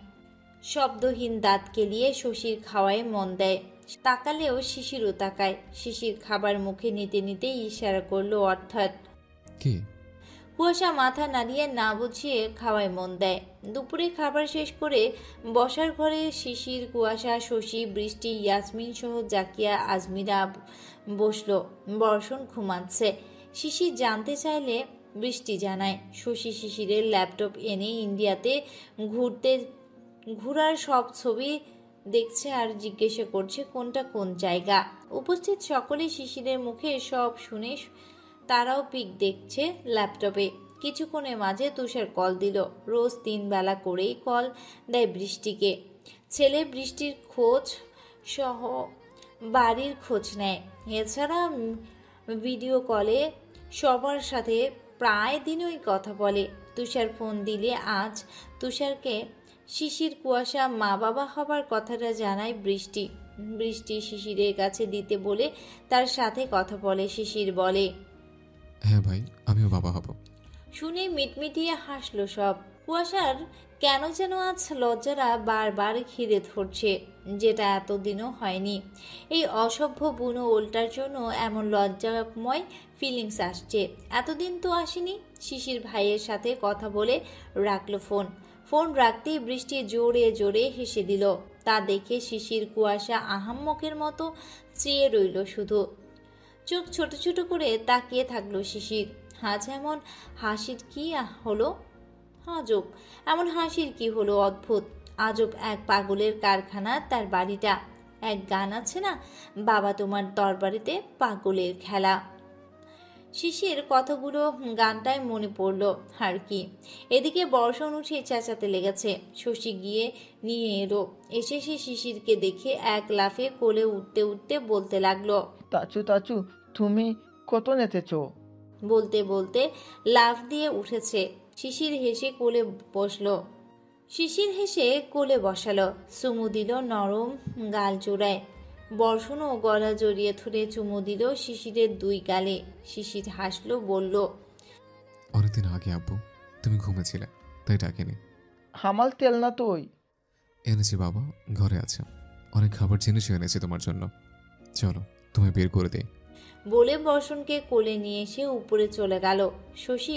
শব্দহীন দাঁত কেলিয়ে শশীর খাওয়ায় মন দেয়। তাকালেও শিশিরও তাকায়। শিশির খাবার মুখে নিতে নিতে ইশারা করলো অর্থাৎ কি? কুয়াশা মাথা নাড়িয়ে না বুঝিয়ে খাওয়ায় মন দেয়। দুপুরে খাবার শেষ করে বসার ঘরে শিশির, কুয়াশা, শশী, বৃষ্টি, ইয়াসমিন সহ জাকিয়া, আজমিরা বসলো। বর্ষণ ঘুমাচ্ছে। শিশির জানতে চাইলে বৃষ্টি জানায় শশী শিশিরের ল্যাপটপ এনে ইন্ডিয়াতে ঘুরার সব ছবি দেখছে আর জিজ্ঞাসা করছে কোনটা কোন জায়গা। উপস্থিত সকলেই শিশিরের মুখে সব শুনে তারাও পিক দেখছে ল্যাপটপে। কিছুক্ষণের মাঝে তুষার কল দিল। রোজ 3 বেলা করেই কল দেয় বৃষ্টিকে। ছেলে বৃষ্টির খোঁজ সহ বাড়ির খোঁজ নেয়। এছাড়া ভিডিও কলে সবার সাথে প্রায় দিনই কথা বলে। তুষার ফোন দিলে আজ তুষারকে শিশির, কুয়াশা মা বাবা হবার কথাটা জানায় বৃষ্টি শিশিরের কাছে দিতে বলে তার সাথে কথা বলে। শিশির বলে, হ্যাঁ ভাই, আমিও বাবা হব। শুনে মিটমিটিয়ে হাসলো সব। কুয়াশার কেন যেন আজ লজ্জারা বারবার ঘিরে ধরছে, যেটা এতদিনও হয়নি। এই অসভ্য বুনো ওলটার জন্য এমন লজ্জাময় ফিলিংস আসছে। এতদিন তো আসেনি। শিশির ভাইয়ের সাথে কথা বলে রাখলো ফোন রাখতেই বৃষ্টি জোরে জোরে হেসে দিল। তা দেখে শিশির, কুয়াশা আহাম্মকের মতো চেয়ে রইল শুধু। চোখ ছোট ছোট করে তাকিয়ে থাকলো শিশির। আজ এমন হাসির কি হলো? আজব এমন হাসির কি হলো? অদ্ভুত আজব এক পাগলের কারখানা তার বাড়িটা। এক গান আছে না, বাবা তোমার দরবারেতে পাগলের খেলা। শিশির কথাগুলো গানটায় মনে পড়ল আর কি। এদিকে বর্ষণ উঠে চেঁচাতে লেগেছে। শশী গিয়ে নিয়ে এলো। এসে সে শিশিরকে দেখে এক লাফে কোলে উঠতে উঠতে বলতে লাগলো, তাচু তাচু তুমি কত নেতেছো? বলতে বলতে লাফ দিয়ে উঠেছে। শিশির হেসে কোলে বসালো, চুমু দিল নরম গাল জোড়ায়। বর্ষণও গলা জড়িয়ে ধরে চুমু দিল শিশিরের দুই গালে। শিশির হাসলো, বলল, অনেকদিন আগে আব্বু, তুমি ঘুমেছিলে তাই ডাকিনি। হামাল তেল না তুই? এনেছি বাবা, ঘরে আছে। অনেক খাবার জিনিসও এনেছি তোমার জন্য। চলো তোমায় বের করে দেই। বলে বর্ষণকে কোলে নিয়ে এসে উপরে চলে গেল। শশী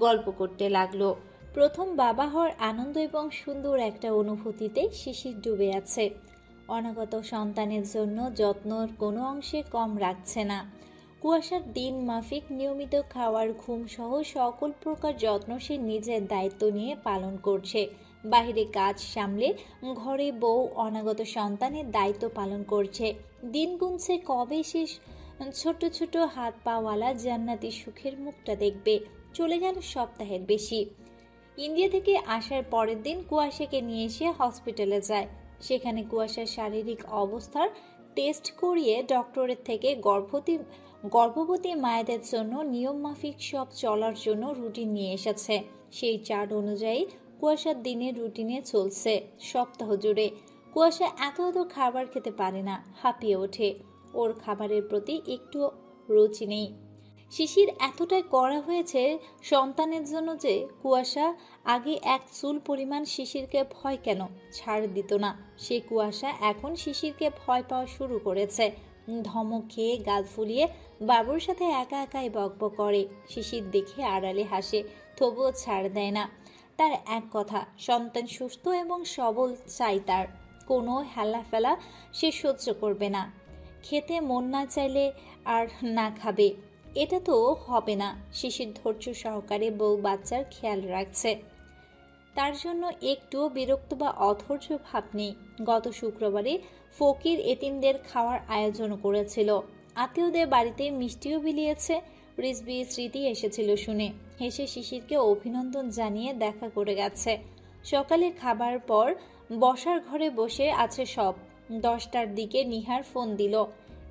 গল্প করতে লাগলো। প্রথম বাবা হওয়ার আনন্দ এবং সুন্দর একটা অনুভূতিতে শিশির ডুবে আছে। অনাগত সন্তানের জন্য যত্নর কোনো অংশে কম রাখছে না। কুয়াশার দিন মাফিক নিয়মিত খাওয়ার, ঘুম সহ সকল প্রকার যত্ন সে নিজের দায়িত্ব নিয়ে পালন করছে। বাইরে কাজ সামলে ঘরে বউ অনাগত সন্তানের দায়িত্ব পালন করছে। দিন গুনছে কবে শেষ ছোট ছোট হাত পাওয়ালা জান্নাতি সুখের মুখটা দেখবে। চলে গেল সপ্তাহের বেশি। ইন্ডিয়া থেকে আসার পরের দিন কুয়াশাকে নিয়ে এসে হসপিটালে যায়। সেখানে কুয়াশার শারীরিক অবস্থার টেস্ট করিয়ে ডক্টরের থেকে গর্ভবতী মায়েদের জন্য নিয়ম মাফিক সব চলার জন্য রুটিন নিয়ে এসেছে। সেই চার্ট অনুযায়ী কুয়াশার দিনের রুটিনে চলছে সপ্তাহ জুড়ে। কুয়াশা এত খাবার খেতে পারে না, হাঁপিয়ে ওঠে। ওর খাবারের প্রতি একটু রুচি নেই। শিশির এতটাই কড়া হয়েছে সন্তানের জন্য যে কুয়াশা আগে এক চুল পরিমাণ শিশিরকে ভয় কেন ছাড় দিত না। সে কুয়াশা এখন শিশিরকে ভয় পাওয়া শুরু করেছে। ধমক খেয়ে গাল ফুলিয়ে বাবুর সাথে একা একাই বকবক করে। শিশির দেখে আড়ালে হাসে, তবুও ছাড় দেয় না। তার এক কথা, সন্তান সুস্থ এবং সবল চাই তার। কোনো হেলাফেলা সে সহ্য করবে না। খেতে মন না চাইলে আর না খাবে, এটা তো হবে না। শিশির ধৈর্য সহকারে বউ বাচ্চার খেয়াল রাখছে। তার জন্য একটুও বিরক্ত বা অধৈর্য ভাব নেই। গত শুক্রবারে ফকির এতিমদের খাওয়ার আয়োজন করেছিল। আত্মীয়দের বাড়িতে মিষ্টিও বিলিয়েছে। রিজবি স্মৃতি এসেছিল শুনে হেসে শিশিরকে অভিনন্দন জানিয়ে দেখা করে গেছে। সকালে খাবার পর বসার ঘরে বসে আছে সব। 10টার দিকে নিহার ফোন দিল।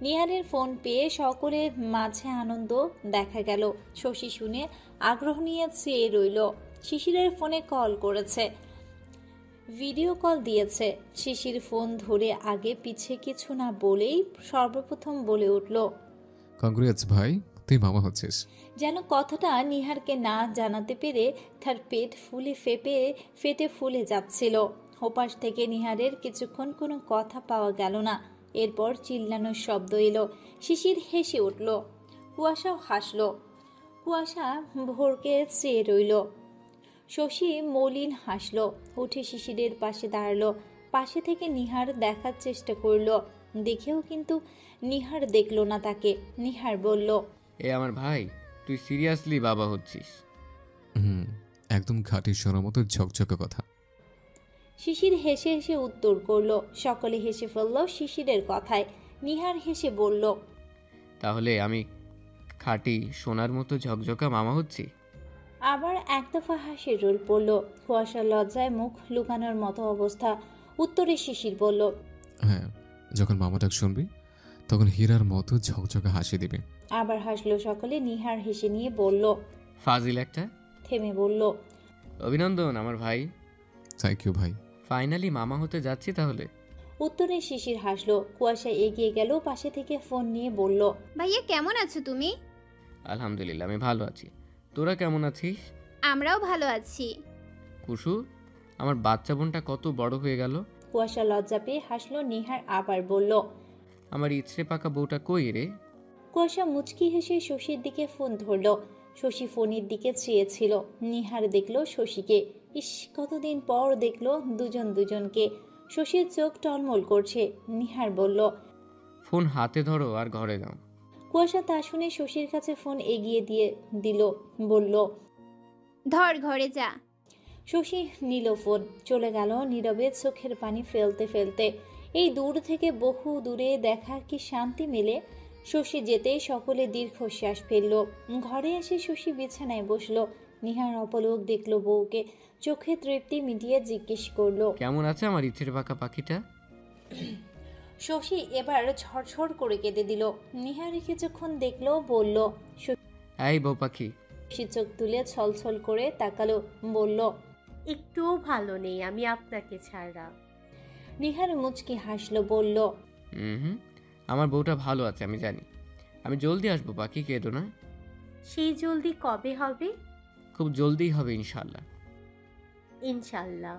নিহারের ফোন পেয়ে সকলের মাঝে আনন্দ দেখা গেল। শশী শুনে আগ্রহ নিয়ে চেয়ে রইল। শিশিরের ফোনে কল করেছে, ভিডিও কল দিয়েছে। শিশির ফোন ধরে আগে পিছে কিছু না বলেই সর্বপ্রথম বলে উঠল, কংগ্রেটস ভাই, তুই মামা হচ্ছিস। যেন কথাটা নিহারকে না জানাতে পেরে তার পেট ফেটে ফুলে যাচ্ছিল। ওপাশ থেকে নিহারের কিছুক্ষণ কোনো কথা পাওয়া গেল না। এরপর চিল্লানোর শব্দ এলো। শিশির হেসে উঠল। কুয়াশাও হাসল। কুয়াশা ভোরকে চেয়ে রইল। শশী মলিন হাসল। উঠে শিশিরের পাশে দাঁড়ালো। পাশে থেকে নিহার দেখার চেষ্টা করল। দেখেও কিন্তু নিহার দেখল না তাকে। নিহার বলল, এ আমার ভাই, তুই সিরিয়াসলি বাবা হচ্ছিস? একদম ঘাটি শোনার মতো ঝকঝকে কথা। শিশির হেসে হেসে উত্তর করল। সকলে হেসে ফেলল শিশিরের কথায়। নিহার হেসে বলল, তাহলে আমি খাঁটি সোনার মতো ঝকঝকা মামা হচ্ছি? আবার এক দফা হাসির রোল পড়ল। কুয়াশার লজ্জায় মুখ লুকানোর মতো অবস্থা। উত্তরে শিশির বলল, হ্যাঁ, যখন মামা ডাক শুনবি তখন হীরার মতো ঝকঝকে হাসি দিবি। আবার হাসলো সকলে। নিহার হেসে নিয়ে বলল, ফাজিল একটা। থেমে বলল, অভিনন্দন আমার ভাই। থ্যাংক ইউ ভাই। ফাইনালি মামা হতে যাচ্ছি তাহলে। উত্তরে শিশির হাসলো। কুয়াশা এগিয়ে গেল, পাশে থেকে ফোন নিয়ে বলল, ভাইয়া কেমন আছো তুমি? আলহামদুলিল্লাহ, আমি ভালো আছি। তোরা কেমন আছিস? আমরাও ভালো আছি। কুশু, আমার বাচ্চা বোনটা কত বড় হয়ে গেল। কুয়াশা লজ্জা পেয়ে হাসলো। নিহার আবার বলল, আমার ইচ্ছে পাকা বউটা কই রে? কুয়াশা মুচকি হেসে শশীর দিকে ফোন ধরল। শশী ফোনের দিকে চেয়েছিল। নিহার দেখলো শশীকে। ইস, কতদিন পর দেখলো দুজনকে। শশীর চোখ টলমল করছে। নিহার বলল, ফোন হাতে ধরো আর ঘরে যাও। কুয়াশা তা শুনে শশীর কাছে ফোন এগিয়ে দিয়ে দিল। বলল, ধর ঘরে যা। শশী নিল ফোন। চলে গেল নীরবে চোখের পানি ফেলতে ফেলতে। এই দূর থেকে বহু দূরে দেখার কি শান্তি মেলে। শশী যেতেই সকলে দীর্ঘশ্বাস ফেলল। ঘরে এসে শশী বিছানায় বসলো। নিহার অপলক দেখলো বউকে, চোখে তৃপ্তি মিটিয়ে জিজ্ঞেস করলো, কেমন আছে আমার ইচ্ছের পাকা পাখিটা? শশী এবার ঝরঝর করে কেঁদে দিল। নিহার কিছুক্ষণ দেখলো, বলল। এই বউ পাখি। শশী চোখ তুলে ছলছল করে তাকালো, বলল, একটুও ভালো নেই আমি আপনাকে ছাড়া। নিহার মুচকি হাসলো, বলল, হুম, আমার বউটা ভালো আছে আমি জানি। আমি জলদি আসবো পাখি, কেঁদো না। সেই জলদি কবে হবে? খুব জলদিই হবে ইনশাল্লাহ। ইনশাল্লাহ।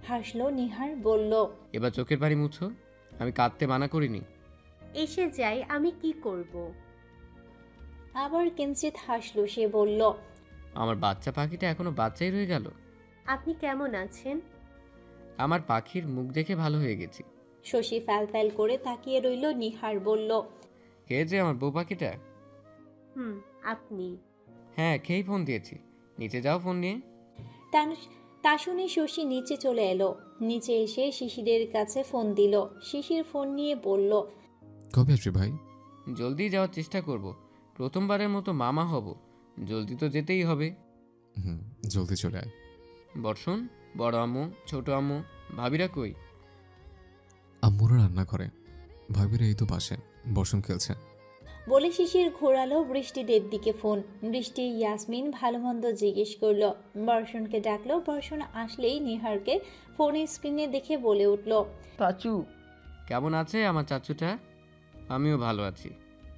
হাসলো নিহার, বলল, এবার চোখের পানি মুছো, আমি কাঁদতে মানা করিনি। এসে যাই, আমি কি করব? আবার কিঞ্চিত হাসলো সে, বলল, আমার বাচ্চা পাখিটা এখনো বাচ্চাই রয়ে গেল। আপনি কেমন আছেন? আমার পাখির মুখ দেখে ভালো হয়ে গেছি। শশী ফ্যাল ফ্যাল করে তাকিয়ে রইল। নিহার বলল, খেয়েছে আমার বউ পাখিটা? আপনি? হ্যাঁ, খেয়েই ফোন দিয়েছি। নিচে যাও ফোন নিয়ে। তা শুনে শশী নিচে চলে এলো। নিচে এসে শিশিরের কাছে ফোন দিল। শিশির ফোন নিয়ে বলল, কবে আসবি ভাই? জলদি যাওয়ার চেষ্টা করব, প্রথমবারের মতো মামা হব, জলদি তো যেতেই হবে। জলদি চলে আয়। বর্ষণ, বড় আম্মু, ছোট আম্মু, ভাবিরা কই? আম্মুরা রান্না করে, ভাবিরা এই তো পাশে বর্ষণ খেলছে। বলে শিশির ঘোরালো বৃষ্টিদের দিকে ফোন। বৃষ্টি ইয়াসমিন ভালো মন্দ জিজ্ঞেস করলো। বর্ষণকে ডাকলো। বর্ষণ আসলেই নিহারকে ফোনের স্ক্রিনে দেখে বলে উঠল, চাচু কেমন আছে আমার চাচুটা? আমিও ভালো আছি।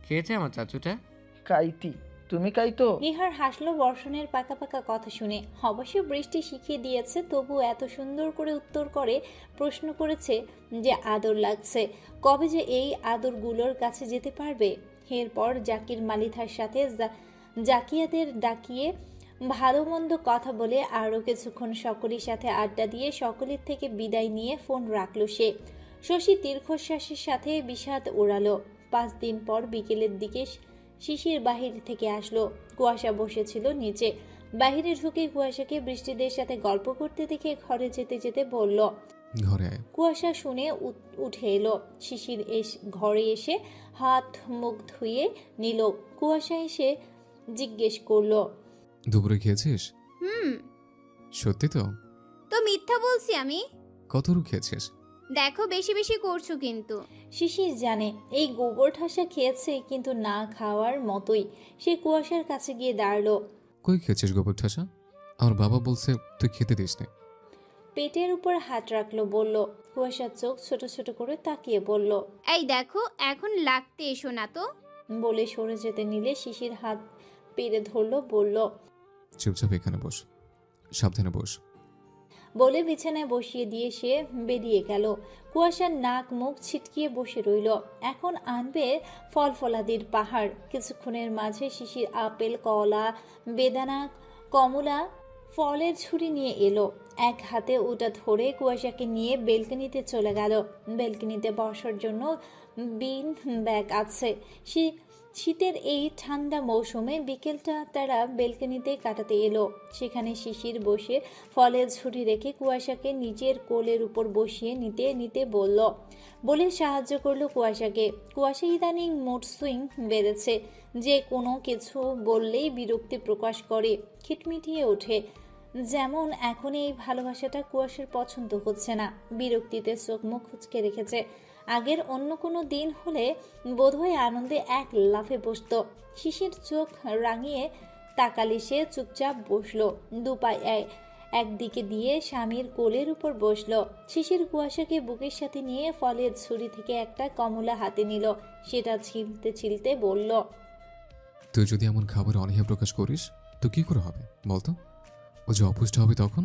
খেয়েছে আমার চাচুটা? কাইতি, তুমি কাইতো? নিহার হাসলো বর্ষণের পাকা পাকা কথা শুনে। অবশ্য বৃষ্টি শিখিয়ে দিয়েছে, তবু এত সুন্দর করে উত্তর করে প্রশ্ন করেছে যে আদর লাগছে। কবে যে এই আদরগুলোর কাছে যেতে পারবে? এরপর জাকির মালিথার সাথে জাকিয়াদের ডাকিয়ে ভালো মন্দ কথা বলে আরও কিছুক্ষণ সকলের সাথে আড্ডা দিয়ে সকলের থেকে বিদায় নিয়ে ফোন রাখলো সে। শশী দীর্ঘশ্বাসের সাথে বিষাদ ওড়ালো। 5 দিন পর বিকেলের দিকে শিশির বাহির থেকে আসলো। কুয়াশা বসেছিল নিচে। বাহিরে ঢুকে কুয়াশাকে বৃষ্টিদের সাথে গল্প করতে দেখে ঘরে যেতে যেতে বলল, ঘরে আয়। কুয়াশা শুনে উঠে এলো। শিশির ঘরে এসে হাত মুখ ধুয়ে নিল। কুয়াশা এসে জিজ্ঞেস করলো, দুপুরে খেয়েছিস? সত্যি তো? তো মিথ্যা বলছি আমি? কতটুকু খেয়েছিস? দেখো বেশি বেশি করছো কিন্তু। শিশির জানে এই গোবর ঠাসা খেয়েছে, কিন্তু না খাওয়ার মতোই। সে কুয়াশার কাছে গিয়ে দাঁড়ালো। কই খেয়েছিস গোবর ঠাসা? আমার বাবা বলছে তুই খেতে দিস না। পেটের উপর হাত রাখলো, বলল। কুয়াশার চোখ ছোট ছোট করে তাকিয়ে বলল, এই দেখো এখন লাগতে এসো না তো। বলে সরে যেতে নিলে শিশির হাত পেরে ধরলো, বলল, চুপচাপ এখানে বস, সাবধানে বস। বলে বিছানায় বসিয়ে দিয়ে সে বেরিয়ে গেল। কুয়াশার নাক মুখ ছিটকিয়ে বসে রইল। এখন আনবে ফল ফলাদির পাহাড়। কিছুক্ষণের মাঝে শিশির আপেল, কলা, বেদানা, কমলা ফলের ঝুড়ি নিয়ে এলো। এক হাতে ওটা ধরে কুয়াশাকে নিয়ে বেলকনিতে চলে গেল। বেলকনিতে বসার জন্য বিন ব্যাগ আছে। শীতের এই ঠান্ডা মৌসুমে বিকেলটা তারা বেলকনিতে কাটাতে এলো। সেখানে শিশির বসে ফলের ঝুড়ি রেখে কুয়াশাকে নিজের কোলের উপর বসিয়ে নিতে নিতে বলে সাহায্য করলো কুয়াশাকে। কুয়াশা ইদানিং মুড সুইং বেড়েছে। যে কোনো কিছু বললেই বিরক্তি প্রকাশ করে, খিটমিটিয়ে ওঠে। যেমন এখন এই ভালোবাসাটা কুয়াশার পছন্দ হচ্ছে না। বিরক্তিতে চোখ মুখ কুঁচকে রেখেছে। আগের অন্য কোনো দিন হলে বোধহয় আনন্দে এক লাফে বসত। শিশির চোখ রাঙিয়ে তাকালে সে চুপচাপ বসলো। দুপায় একদিকে দিয়ে স্বামীর কোলের উপর বসলো। শিশির কুয়াশাকে বুকের সাথে নিয়ে ফলের ঝুড়ি থেকে একটা কমলা হাতে নিল। সেটা ছিলতে ছিলতে বলল, তুই যদি এমন খাবারে অনীহা প্রকাশ করিস তো কি করে হবে বলতো? ও যে অপুষ্ট হবে তখন।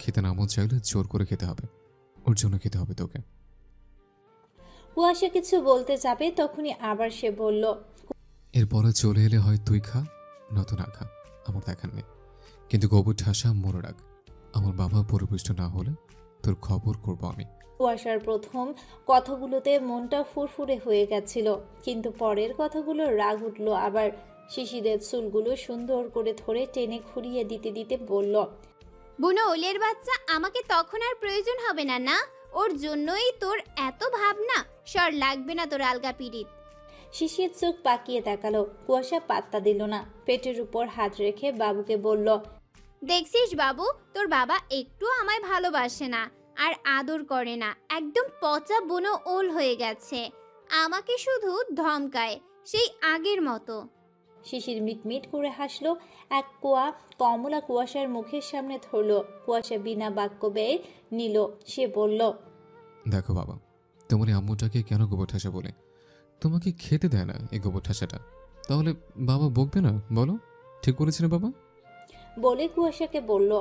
খেতে না মন চাইলে জোর করে খেতে হবে, ওর জন্য খেতে হবে তোকে। কুয়াশা কিছু বলতে যাবে, তখনই আবার সে বলল, এরপরে চলে এলে হয় তুই খা, নয়তো না খা, আমার দেখার নেই। কিন্তু গোবর ঠাসা মনে রাখ, আমার বাবা পরিপুষ্ট না হলে তোর খবর করব আমি। কুয়াশার প্রথম কথাগুলোতে মনটা ফুরফুরে হয়ে গেছিল, কিন্তু পরের কথাগুলো রাগ উঠল আবার। শিশিরের চুলগুলো সুন্দর করে ধরে টেনে ঘুরিয়ে দিতে দিতে বলল, বুনো ওলের বাচ্চা, আমাকে তখন আর প্রয়োজন হবে না, না? ওর জন্যই তোর এত ভাবনা। সর, লাগবে না তোর আলগা পিরিত। শিশির চোখ পাকিয়ে তাকালো। কুয়াশা পাত্তা দিল না, পেটের উপর হাত রেখে বাবুকে বলল, দেখছিস বাবু, তোর বাবা একটু আমায় ভালোবাসে না আর আদর করে না, একদম পচা বুনো ওল হয়ে গেছে। আমাকে শুধু ধমকায়, সেই আগের মতো। শিশির মিটমিট করে হাসলো। এক কোয়া কমলা কুয়াশার মুখের সামনে ধরলো। কুয়াশা বিনা বাক্য ব্যয়ে নিল। সে বলল, দেখো বাবা, তোমার এই আম্মুটাকে কেন গোবর ঠাসা বলে? তোমাকে খেতে দেয় না এই গোবর ঠাসাটা, তাহলে বাবা বকবে না? বলো, ঠিক বলেছি না বাবা? বলে কুয়াশাকে বলল,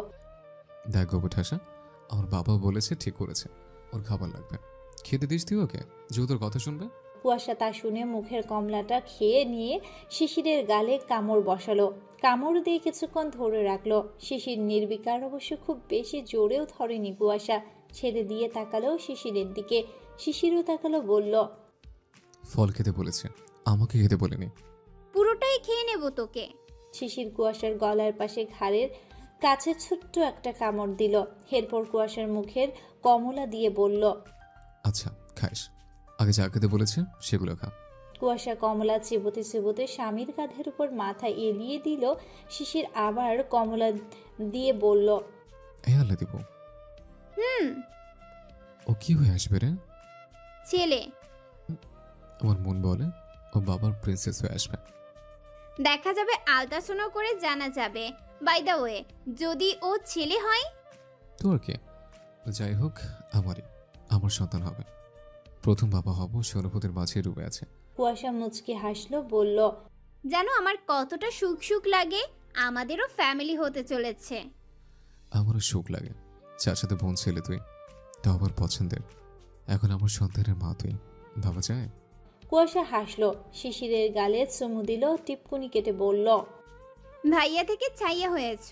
দেখ গোবর ঠাসা, আমার বাবা বলেছে, ঠিক করেছে, ওর খাবার লাগবে, খেতে দিস তুই ওকে, যে ও তোর কথা শুনবে। কুয়াশা তা শুনে মুখের কমলাটা খেয়ে নিয়ে শিশিরের গালে কামড় বসালো। কামড় দিয়ে কিছুক্ষণ ধরে রাখলো। শিশির নির্বিকার, অবশ্য খুব বেশি জোরেও ধরেনি কুয়াশা। ছেড়ে দিয়ে তাকালো শিশিরের দিকে। শিশিরও তাকালো, বলল, ফল খেতে বলেছে, আমাকে খেতে বলেনি। পুরোটাই খেয়ে নেব তোকে। শিশির কুয়াশার গলার পাশে ঘাড়ের কাছে ছোট্ট একটা কামড় দিল। এরপর কুয়াশার মুখের কমলা দিয়ে বলল, আচ্ছা খাইস, আগে যা খেতে বলেছে সেগুলো খা। কুয়াশা কমলা চিবোতে চিবোতে স্বামীর কাঁধের উপর মাথা এলিয়ে দিল। শিশির আবার কমলা দিয়ে বলল, এই আল্লাহ দিব, ও কি হয়ে আসবে রে? ছেলে। আমার মন বলে ও বাবার প্রিন্সেস হয়ে আসবে। দেখা যাবে, আলট্রাসাউন্ড করে জানা যাবে। বাই দ্য ওয়ে, যদি ও ছেলে হয়? তোর কে? যাই হোক, আমার সন্তান হবে, প্রথম বাবা হব, সে অনুভূতির মাঝে ডুবে আছে। কুয়াশা মুচকি হাসলো, বলল, জানো আমার কতটা সুখ সুখ লাগে। আমাদেরও ফ্যামিলি হতে চলেছে। আমারও সুখ লাগে, যার সাথে বোন ছেলে তুই, তো আবার পছন্দের। এখন আমার সন্তানের মা তুই, ভাবা যায়? কুয়াশা হাসলো, শিশিরের গালে চুমু দিল, টিপকুনি কেটে বলল, ভাইয়া থেকে ছাইয়া হয়েছ।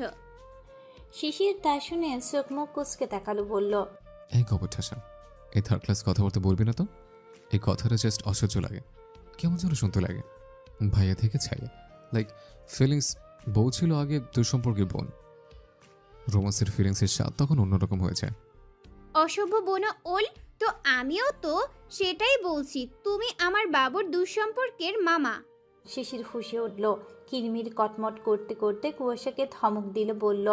শিশির তা শুনে চোখ মুখ কুচকে তাকালো, বলল, এই খবর ঠাসা, এই থার্ড ক্লাস কথাবার্তা বলবি না তো। এই কথাটা জাস্ট অসহ্য লাগে, কেমন যেন শুনতে লাগে। ভাইয়া থেকে ছাইয়া, লাইক ফিলিংস। বউ ছিল আগে তোর সম্পর্কের বোন, রোমান্সের ফিলিংসের স্বাদ তখন অন্যরকম হয়ে যায়। অসভ্য বোনা ওল, তো আমিও তো সেটাই বলছি। তুমি আমার বাবুর দুঃসম্পর্কের মামা। শিশির ফুঁসে উঠল। কিরমির কটমট করতে করতে কুয়াশাকে ধমক দিল, বলল,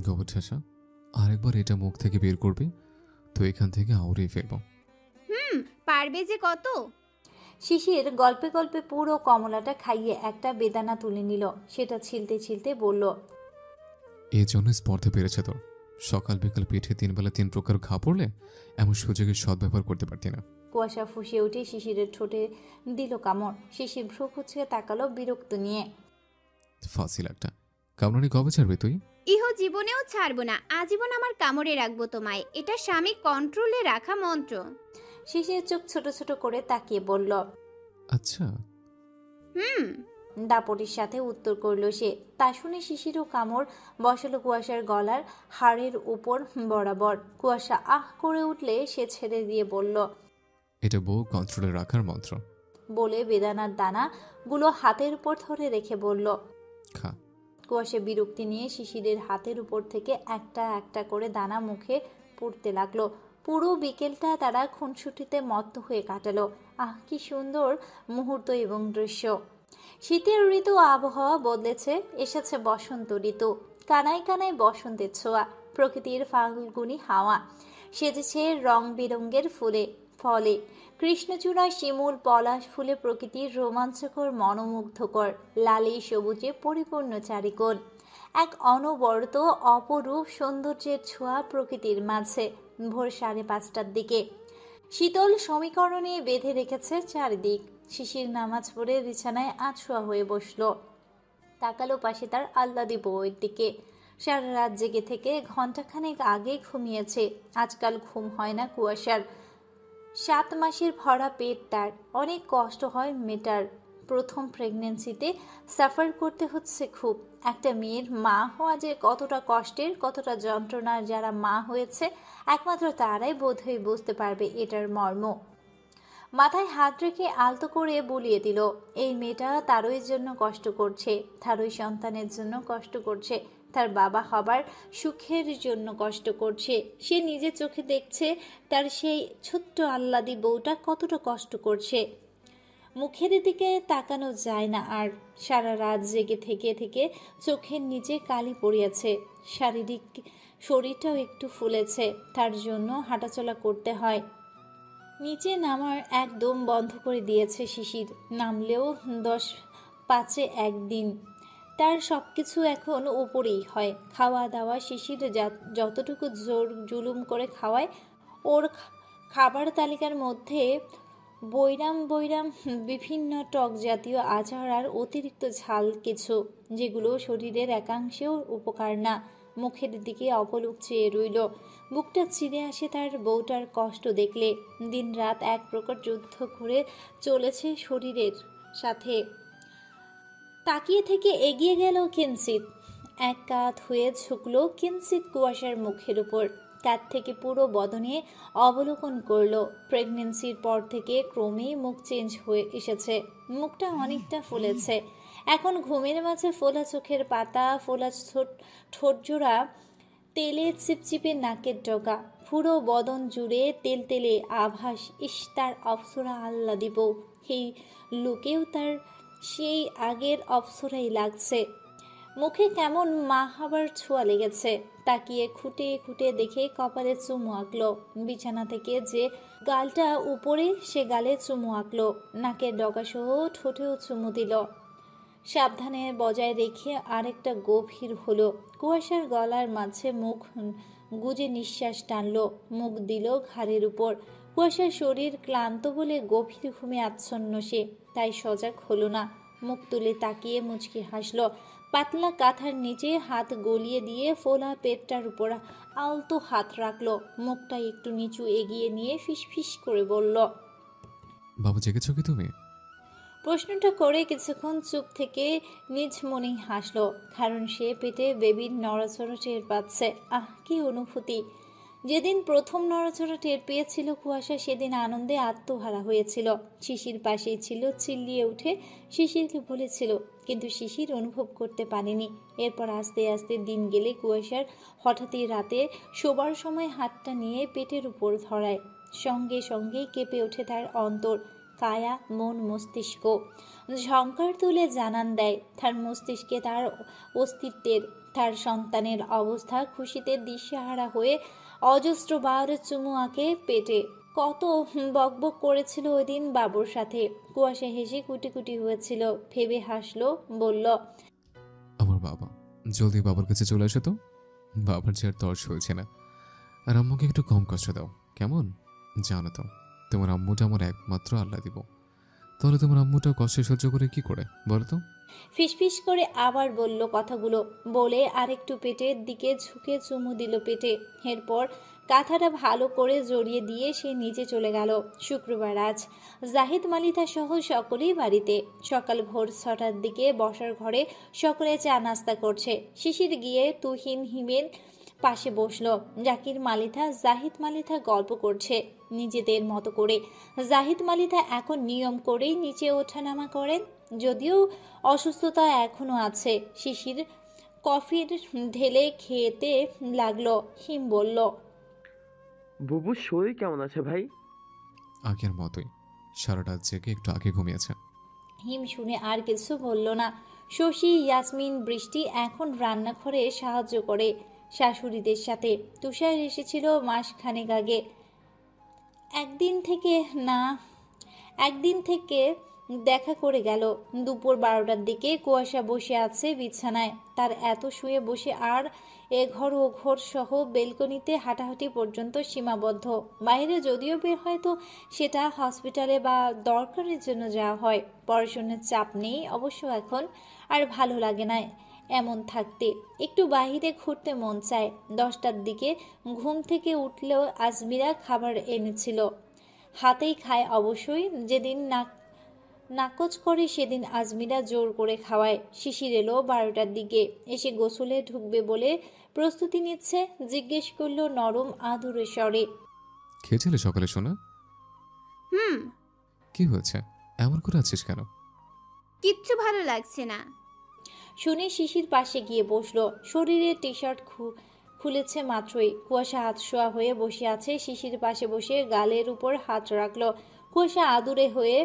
গোবর ঠাসা, আরেকবার এটা মুখ থেকে বের করবি তো এখান থেকে আউড়িয়ে ফেলবো। পারবে যে কত। শিশির গল্পে গল্পে পুরো কমলাটা খাইয়ে একটা বেদানা তুলে নিল। সেটা ছিলতে ছিলতে বলল, এই জন্য স্পর্ধা বেড়েছে তোর। সকাল বিকাল পিঠে 3 বেলা 3 প্রকার ঘা পড়লে এমন সুযোগের সদ্ব্যবহার করতে পারতি না। কুয়াশা ফুঁসে উঠে শিশিরের ঠোঁটে দিল কামড়। শিশির ভ্রু কুচকে তাকালো বিরক্ত নিয়ে। ফাসিল একটা, কামড়ানি কবে ছাড়বে তুই? ইহ জীবনেও ছাড়বো না, আজীবন আমার কামড়ে রাখবো তোমায়। এটা স্বামী কন্ট্রোলে রাখা মন্ত্র। শিশির চোখ ছোট ছোট করে তাকিয়ে বলল, আচ্ছা। দাপটির সাথে উত্তর করল সে। তা শুনে শিশিরও কামড় বসালো কুয়াশার গলার হাড়ের উপর বরাবর। কুয়াশা আহ করে উঠলে সে ছেড়ে দিয়ে বলল, এটা বউ কন্ট্রোলে রাখার মন্ত্র। বলে বেদানার দানাগুলো হাতের উপর ধরে রেখে বলল, খা। কুয়াশা বিরক্তি নিয়ে শিশিরের হাতের উপর থেকে একটা একটা করে দানা মুখে পুড়তে লাগলো। পুরো বিকেলটা তারা খুনসুটিতে মত্ত হয়ে কাটালো। আহ, কি সুন্দর মুহূর্ত এবং দৃশ্য। শীতের ঋতু, আবহাওয়া বদলেছে, এসেছে বসন্ত ঋতু। কানায় কানায় বসন্তের ছোঁয়া, প্রকৃতির ফাল্গুনি হাওয়া সেজেছে রং বেরঙ্গের ফলে। কৃষ্ণচূড়া, শিমুল, পলাশ ফুলে প্রকৃতির রোমাঞ্চকর, মনোমুগ্ধকর, লালে সবুজে পরিপূর্ণ চারিকোণ। এক অনবরত অপরূপ সৌন্দর্যের ছোঁয়া প্রকৃতির মাঝে। ভোর 5:30টার দিকে শীতল সমীকরণে বেঁধে রেখেছে চারিদিক। শিশির নামাজ পড়ে বিছানায় আছোয়া হয়ে বসল। তাকালো পাশে তার আহ্লাদী বউয়ের দিকে। সারা রাত জেগে থেকে ঘণ্টাখানেক আগে ঘুমিয়েছে। আজকাল ঘুম হয় না কুয়াশার। 7 মাসের ভরা পেট তার। অনেক কষ্ট হয় মেয়েটার। প্রথম প্রেগনেন্সিতে সাফার করতে হচ্ছে খুব। একটা মেয়ের মা হওয়া যে কতটা কষ্টের, কতটা যন্ত্রণার, যারা মা হয়েছে একমাত্র তারাই বোধহয় বুঝতে পারবে এটার মর্ম। মাথায় হাত রেখে আলতো করে বলিয়ে দিল, এই মেয়েটা তারই জন্য কষ্ট করছে, তারই সন্তানের জন্য কষ্ট করছে, তার বাবা হবার সুখের জন্য কষ্ট করছে। সে নিজের চোখে দেখছে তার সেই ছোট্ট আহ্লাদি বউটা কতটা কষ্ট করছে। মুখের দিকে তাকানো যায় না আর। সারা রাত জেগে থেকে থেকে চোখের নিচে কালি পড়িয়াছে। শারীরিক শরীরটাও একটু ফুলেছে, তার জন্য হাঁটাচলা করতে হয়। নিচে নামার একদম বন্ধ করে দিয়েছে শিশির। নামলেও 10-5-এ একদিন। তার সব কিছু এখন উপরেই হয়। খাওয়া দাওয়া শিশির যতটুকু জোর জুলুম করে খাওয়ায়। ওর খাবার তালিকার মধ্যে বৈরাম বৈরাম বিভিন্ন টক জাতীয় আচার আর অতিরিক্ত ঝাল কিছু, যেগুলো শরীরের একাংশেও উপকার না। মুখের দিকে অপলক চেয়ে রইল। বুকটা চিরে আসে তার বউটার কষ্ট দেখলে। দিন রাত এক প্রকার যুদ্ধ করে চলেছে শরীরের সাথে। তাকিয়ে থেকে এগিয়ে গেল কিঞ্চিত। এক কাত হয়ে ঝুঁকলো কিঞ্চিত কুয়াশার মুখের উপর। কাত থেকে পুরো বদনে অবলোকন করলো। প্রেগনেন্সির পর থেকে ক্রমেই মুখ চেঞ্জ হয়ে এসেছে। মুখটা অনেকটা ফুলেছে। এখন ঘুমের মাঝে ফোলা চোখের পাতা, ফোলা ঠোঁটজোড়া, তেলে চিপচিপে নাকের ডগা, পুরো বদন জুড়ে তেলতেলে আভাস। তার অপ্সরা আহ্লাদি বউ। এই লুকেও তার সেই আগের অপ্সরাই লাগছে। মুখে কেমন মা হবার ছোঁয়া লেগেছে। তাকিয়ে খুঁটে খুঁটে দেখে কপালে চুমু আঁকলো। বিছানা থেকে যে গালটা উপরে সে গালে চুমু আঁকলো। নাকের ডগাসহ ঠোঁটেও চুমু দিল। সাবধানে বজায় রেখে আরেকটা গভীর হলো। কুয়াশার গলার মাঝে মুখ গুজে নিঃশ্বাস টানলো। মুখ দিল ঘাড়ের উপর। কুয়াশার শরীর ক্লান্ত বলে গভীর ঘুমে আচ্ছন্ন সে, তাই সজাগ হলো না। মুখ তুলে তাকিয়ে মুচকি হাসল। পাতলা কাঁথার নিচে হাত গলিয়ে দিয়ে ফোলা পেটটার উপর আলতো হাত রাখলো। মুখটা একটু নিচু এগিয়ে নিয়ে ফিসফিস করে বলল, বাবু জেগেছো কি তুমি? প্রশ্নটা করে কিছুক্ষণ চুপ থেকে নিজ মনেই হাসলো, কারণ সে পেটে বেবির নড়াচড়া টের পাচ্ছে। আহ, কি অনুভূতি! যেদিন প্রথম নড়াচড়া টের পেয়েছিল কুয়াশা, সেদিন আনন্দে আত্মহারা হয়েছিল। শিশির পাশেই ছিল, চিল্লিয়ে উঠে শিশিরকে বলেছিল, কিন্তু শিশির অনুভব করতে পারেনি। এরপর আস্তে আস্তে দিন গেলে কুয়াশার হঠাৎই রাতে শোবার সময় হাতটা নিয়ে পেটের উপর ধরায়। সঙ্গে সঙ্গে কেঁপে ওঠে তার অন্তর, কায়া, মন, মস্তিষ্ক। ঝংকার তুলে জানান দেয় তার মস্তিষ্কে তার অস্তিত্বের। তার সন্তানের অবস্থা খুশিতে দিশেহারা হয়ে অজস্রবার চুমু আঁকে পেটে। কত বকবক করেছিল ওই দিন বাবুর সাথে। কুয়াশা হেসে কুটি কুটি হয়েছিল। ভেবে হাসলো, বলল, আমার বাবা জলদি বাবার কাছে চলে আসো তো। বাবার যে আর তর্স হয়েছে না। আর আম্মুকে একটু কম কষ্ট দাও, কেমন? জানো তো তোমার আম্মুটা আমার একমাত্র আল্লাহ দিব। তাহলে তোমার আম্মুটা কষ্ট সহ্য করে কি করে বলো তো? ফিসফিস করে আবার বলল কথাগুলো। বলে আরেকটু পেটের দিকে ঝুঁকে চুমু দিল পেটে। এরপর কাঁথাটা ভালো করে জড়িয়ে দিয়ে সে নিচে চলে গেল। শুক্রবার আজ। জাহিদ, মালিতা সহ সকলেই বাড়িতে। সকাল ভোর 6টার দিকে বসার ঘরে সকলে চা নাস্তা করছে। শিশির গিয়ে তুহিন, হিমেল পাশে বসলো। জাকির, মালিথা, জাহিদ, মালিথা গল্প করছে নিজেদের মতো করে। জাহিদ, মালিথা এখন নিয়ম করেই নিচে ওঠানামা করেন, যদিও অসুস্থতা এখনো আছে। শিশির কফির ঢেলে খেতে লাগলো। হিম বলল, বুবুর শরীর কেমন আছে ভাই? আগের মতোই, সারা রাত জেগে একটু আগে ঘুমিয়েছে। হিম শুনে আর কিছু বলল না। শশী, ইয়াসমিন, বৃষ্টি এখন রান্নাঘরে সাহায্য করে শাশুড়িদের সাথে। তুষার এসেছিল মাসখানেক আগে। একদিন থেকে দেখা করে গেল। দুপুর 12টার দিকে কুয়াশা বসে আছে বিছানায়। তার এত শুয়ে বসে আর এ ঘর ও ঘর সহ বেলকনিতে হাঁটাহাঁটি পর্যন্ত সীমাবদ্ধ। বাইরে যদিও বের হয় তো সেটা হসপিটালে বা দরকারের জন্য যাওয়া হয়। পড়াশোনার চাপ নেই অবশ্য এখন, আর ভালো লাগে না এমন থাকতে। একটু বাহিরে ঘুরতে মন চায়। 10টার দিকে ঘুম থেকে উঠলেও আজমিরা খাবার এনেছিল। হাতেই খায় অবশ্যই। যেদিন নাকচ করে সেদিন আজমিরা জোর করে খাওয়ায়। শিশির এলো 12টার দিকে। এসে গোসলে ঢুকবে বলে প্রস্তুতি নিচ্ছে। জিজ্ঞেস করলো নরম আদুরে স্বরে, খেয়েছিলে সকালে সোনা? কি হয়েছে, এমন করে আছিস কেন? কিচ্ছু ভালো লাগছে না। শুনে শিশির পাশে গিয়ে বসলো। শরীরে টি শার্ট খুলেছে মাত্রই। কুয়াশা হাতশোয়া হয়ে বসে আছে। শিশির পাশে বসে গালের উপর হাত রাখলো। কুয়াশা আদুরে হয়ে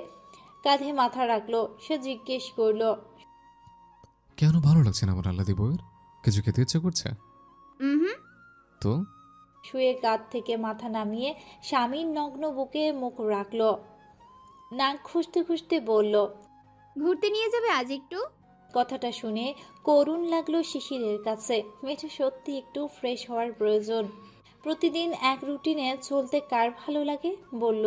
কাঁধে মাথা রাখলো। সে জিজ্ঞেস করলো, কেন ভালো লাগছে না আমার আল্লাদি বউয়ের? কিছু খেতে ইচ্ছে করছে? হুম। তো শুয়ে কাঁধ থেকে মাথা নামিয়ে স্বামীর নগ্ন বুকে মুখ রাখলো। নাক খুঁজতে খুঁজতে বলল, ঘুরতে নিয়ে যাবে আজ একটু? কথাটা শুনে করুণ লাগলো শিশিরের কাছে। মেয়েটা সত্যি একটু ফ্রেশ হওয়ার প্রয়োজন। প্রতিদিন এক রুটিনে চলতে কার ভালো লাগে? বলল।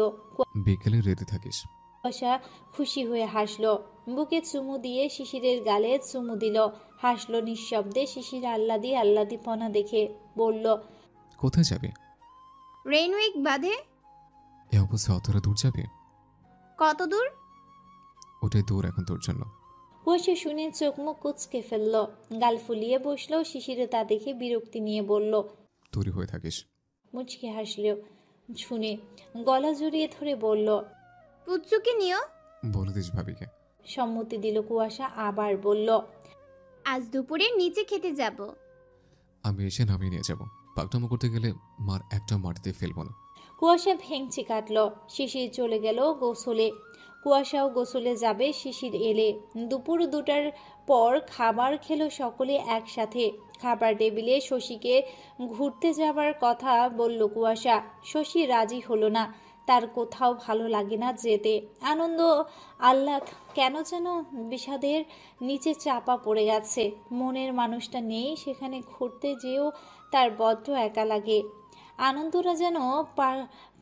বিকেলে রেডি থাকিস। কুয়াশা খুশি হয়ে হাসলো। বুকে চুমু দিয়ে শিশিরের গালে চুমু দিল। হাসলো নিঃশব্দে শিশির আহ্লাদিপনা দেখে। বলল, কোথায় যাবে? রেইনউইক বাঁধে। এ অবস্থায় অতটা দূর যাবে? কত দূর? ওটাই দূর এখন তোর জন্য। কুয়াশা শুনে চোখ মুখ কুচকে ফেললো। গাল ফুলিয়ে বসলো। শিশিরে তা দেখে বিরক্তি নিয়ে বলল, তৈরি হয়ে থাকিস। মুচকে হাসলো শুনে। গলা জড়িয়ে ধরে বলল, পুচ্চুকে নিও। বলে দিস ভাবিকে। সম্মতি দিল কুয়াশা। আবার বলল, আজ দুপুরে নিচে খেতে যাব। আমি এসে নামিয়ে নিয়ে যাব। পাকনামো করতে গেলে মার একটা মাটিতে ফেলবো না। কুয়াশা ভেঙচি কাটলো। শিশির চলে গেল গোসলে। কুয়াশাও গোসলে যাবে শিশির এলে। দুপুর 2টার পর খাবার খেলো সকলে একসাথে। খাবার টেবিলে শশীকে ঘুরতে যাবার কথা বলল কুয়াশা। শশী রাজি হলো না। তার কোথাও ভালো লাগে না যেতে। আনন্দ আহ্লাদ কেন যেন বিষাদের নিচে চাপা পড়ে গেছে। মনের মানুষটা নেই সেখানে। ঘুরতে যেও তার বড্ড একা লাগে। আনন্দরা যেন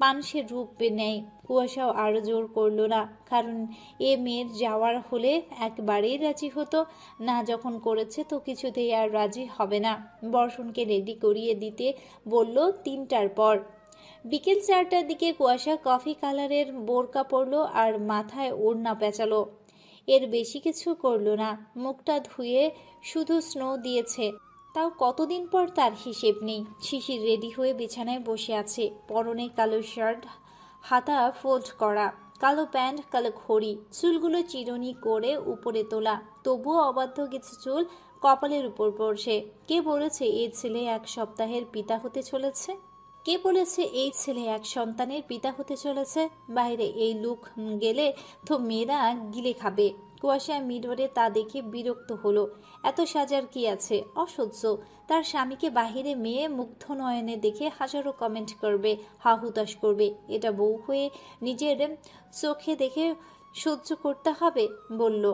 পানসের রূপ নেয়। কুয়াশাও আরও জোর করলো না, কারণ এ মেয়ের যাওয়ার হলে একবারেই রাজি হতো না। যখন করেছে তো কিছুতেই আর রাজি হবে না। বর্ষণকে রেডি করিয়ে দিতে বলল 3টার পর। বিকেল 4টার দিকে কুয়াশা কফি কালারের বোরকা পরলো আর মাথায় ওড়না পেঁচালো। এর বেশি কিছু করলো না। মুখটা ধুয়ে শুধু স্নো দিয়েছে। তাও কতদিন পর তার হিসেব নেই। শিশির রেডি হয়ে বিছানায় বসে আছে। পরনে কালো শার্ট, হাতা ফোল্ড করা, কালো প্যান্ট, কালো ঘড়ি। চুলগুলো চিরুনি করে উপরে তোলা। তবুও অবাধ্য কিছু চুল কপালের উপর পড়ছে। কে বলেছে এই ছেলে 1 সপ্তাহের পিতা হতে চলেছে? কে বলেছে এই ছেলে 1 সন্তানের পিতা হতে চলেছে? বাইরে এই লুক গেলে তো মেয়েরা গিলে খাবে। কুয়াশা মিররে তা দেখে বিরক্ত হলো। এত সাজার কি আছে? অসহ্য। তার স্বামীকে বাহিরে মেয়ে মুগ্ধ নয়নে দেখে হাজারো কমেন্ট করবে, হাহুতাশ করবে। এটা বউ হয়ে নিজের চোখে দেখে সহ্য করতে হবে? বলল।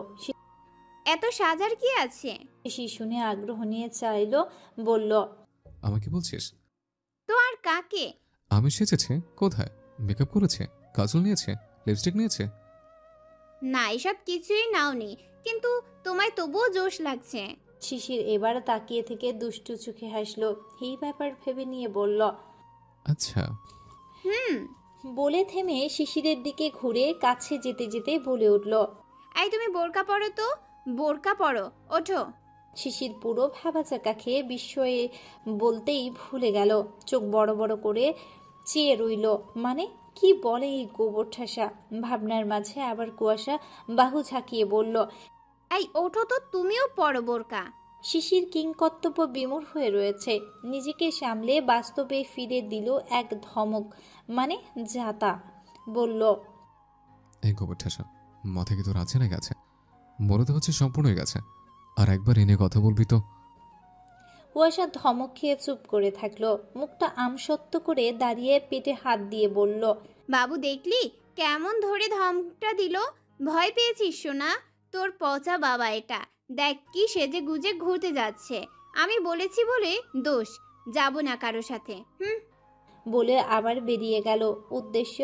এত সাজার কি আছে? শিশি শুনে আগ্রহ নিয়ে চাইল। বলল, আমাকে বলছিস? তো আর কাকে? আমি সেজেছে? কোথায়? মেকআপ করেছে? কাজল নিয়েছে? লিপস্টিক নিয়েছে? না, এসব কিছুই নাওনি, কিন্তু তোমায় তবুও জোশ লাগছে। শিশির এবার তাকিয়ে থেকে দুষ্টু চোখে হাসলো। এই ব্যাপার ভেবে নিয়ে বলল, আচ্ছা। বলে থেমে শিশিরের দিকে ঘুরে কাছে যেতে যেতে বলে উঠল, এই তুমি বোরকা পরো তো, বোরকা পরো, ওঠো। শিশির পুরো ভ্যাবাচাকা খেয়ে বিস্ময়ে বলতেই ভুলে গেল। চোখ বড় বড় করে চেয়ে রইল। মানে কি বলে এই গোবর ঠাসা? ভাবনার মাঝে আবার কুয়াশা বাহু ঝাঁকিয়ে বলল, এই ওঠো তো, তুমিও পরো বোরকা। শিশির কিংকর্তব্য বিমূঢ় হয়ে রয়েছে। নিজেকে সামলে বাস্তবে ফিরে দিল এক ধমক। মানে যাতা। বলল, এই গোবর ঠাসা মাথা কি তোর আছে না গেছে? মনে তো হচ্ছে সম্পূর্ণ হয়ে গেছে। আর একবার এনে কথা বলবি তো। কুয়াশা ধমক খেয়ে চুপ করে থাকলো। মুখটা আমসত্ব করে দাঁড়িয়ে পেটে হাত দিয়ে বলল, বাবু দেখলি কেমন ধরে ধমকটা দিল? ভয় পেয়েছিস সোনা? তোর পচা বাবা এটা। দেখ কি সেজে গুজে ঘুরতে যাচ্ছে। আমি বলেছি বলে দোষ, যাব না কারো সাথে। বলে আবার বেরিয়ে গেল। উদ্দেশ্য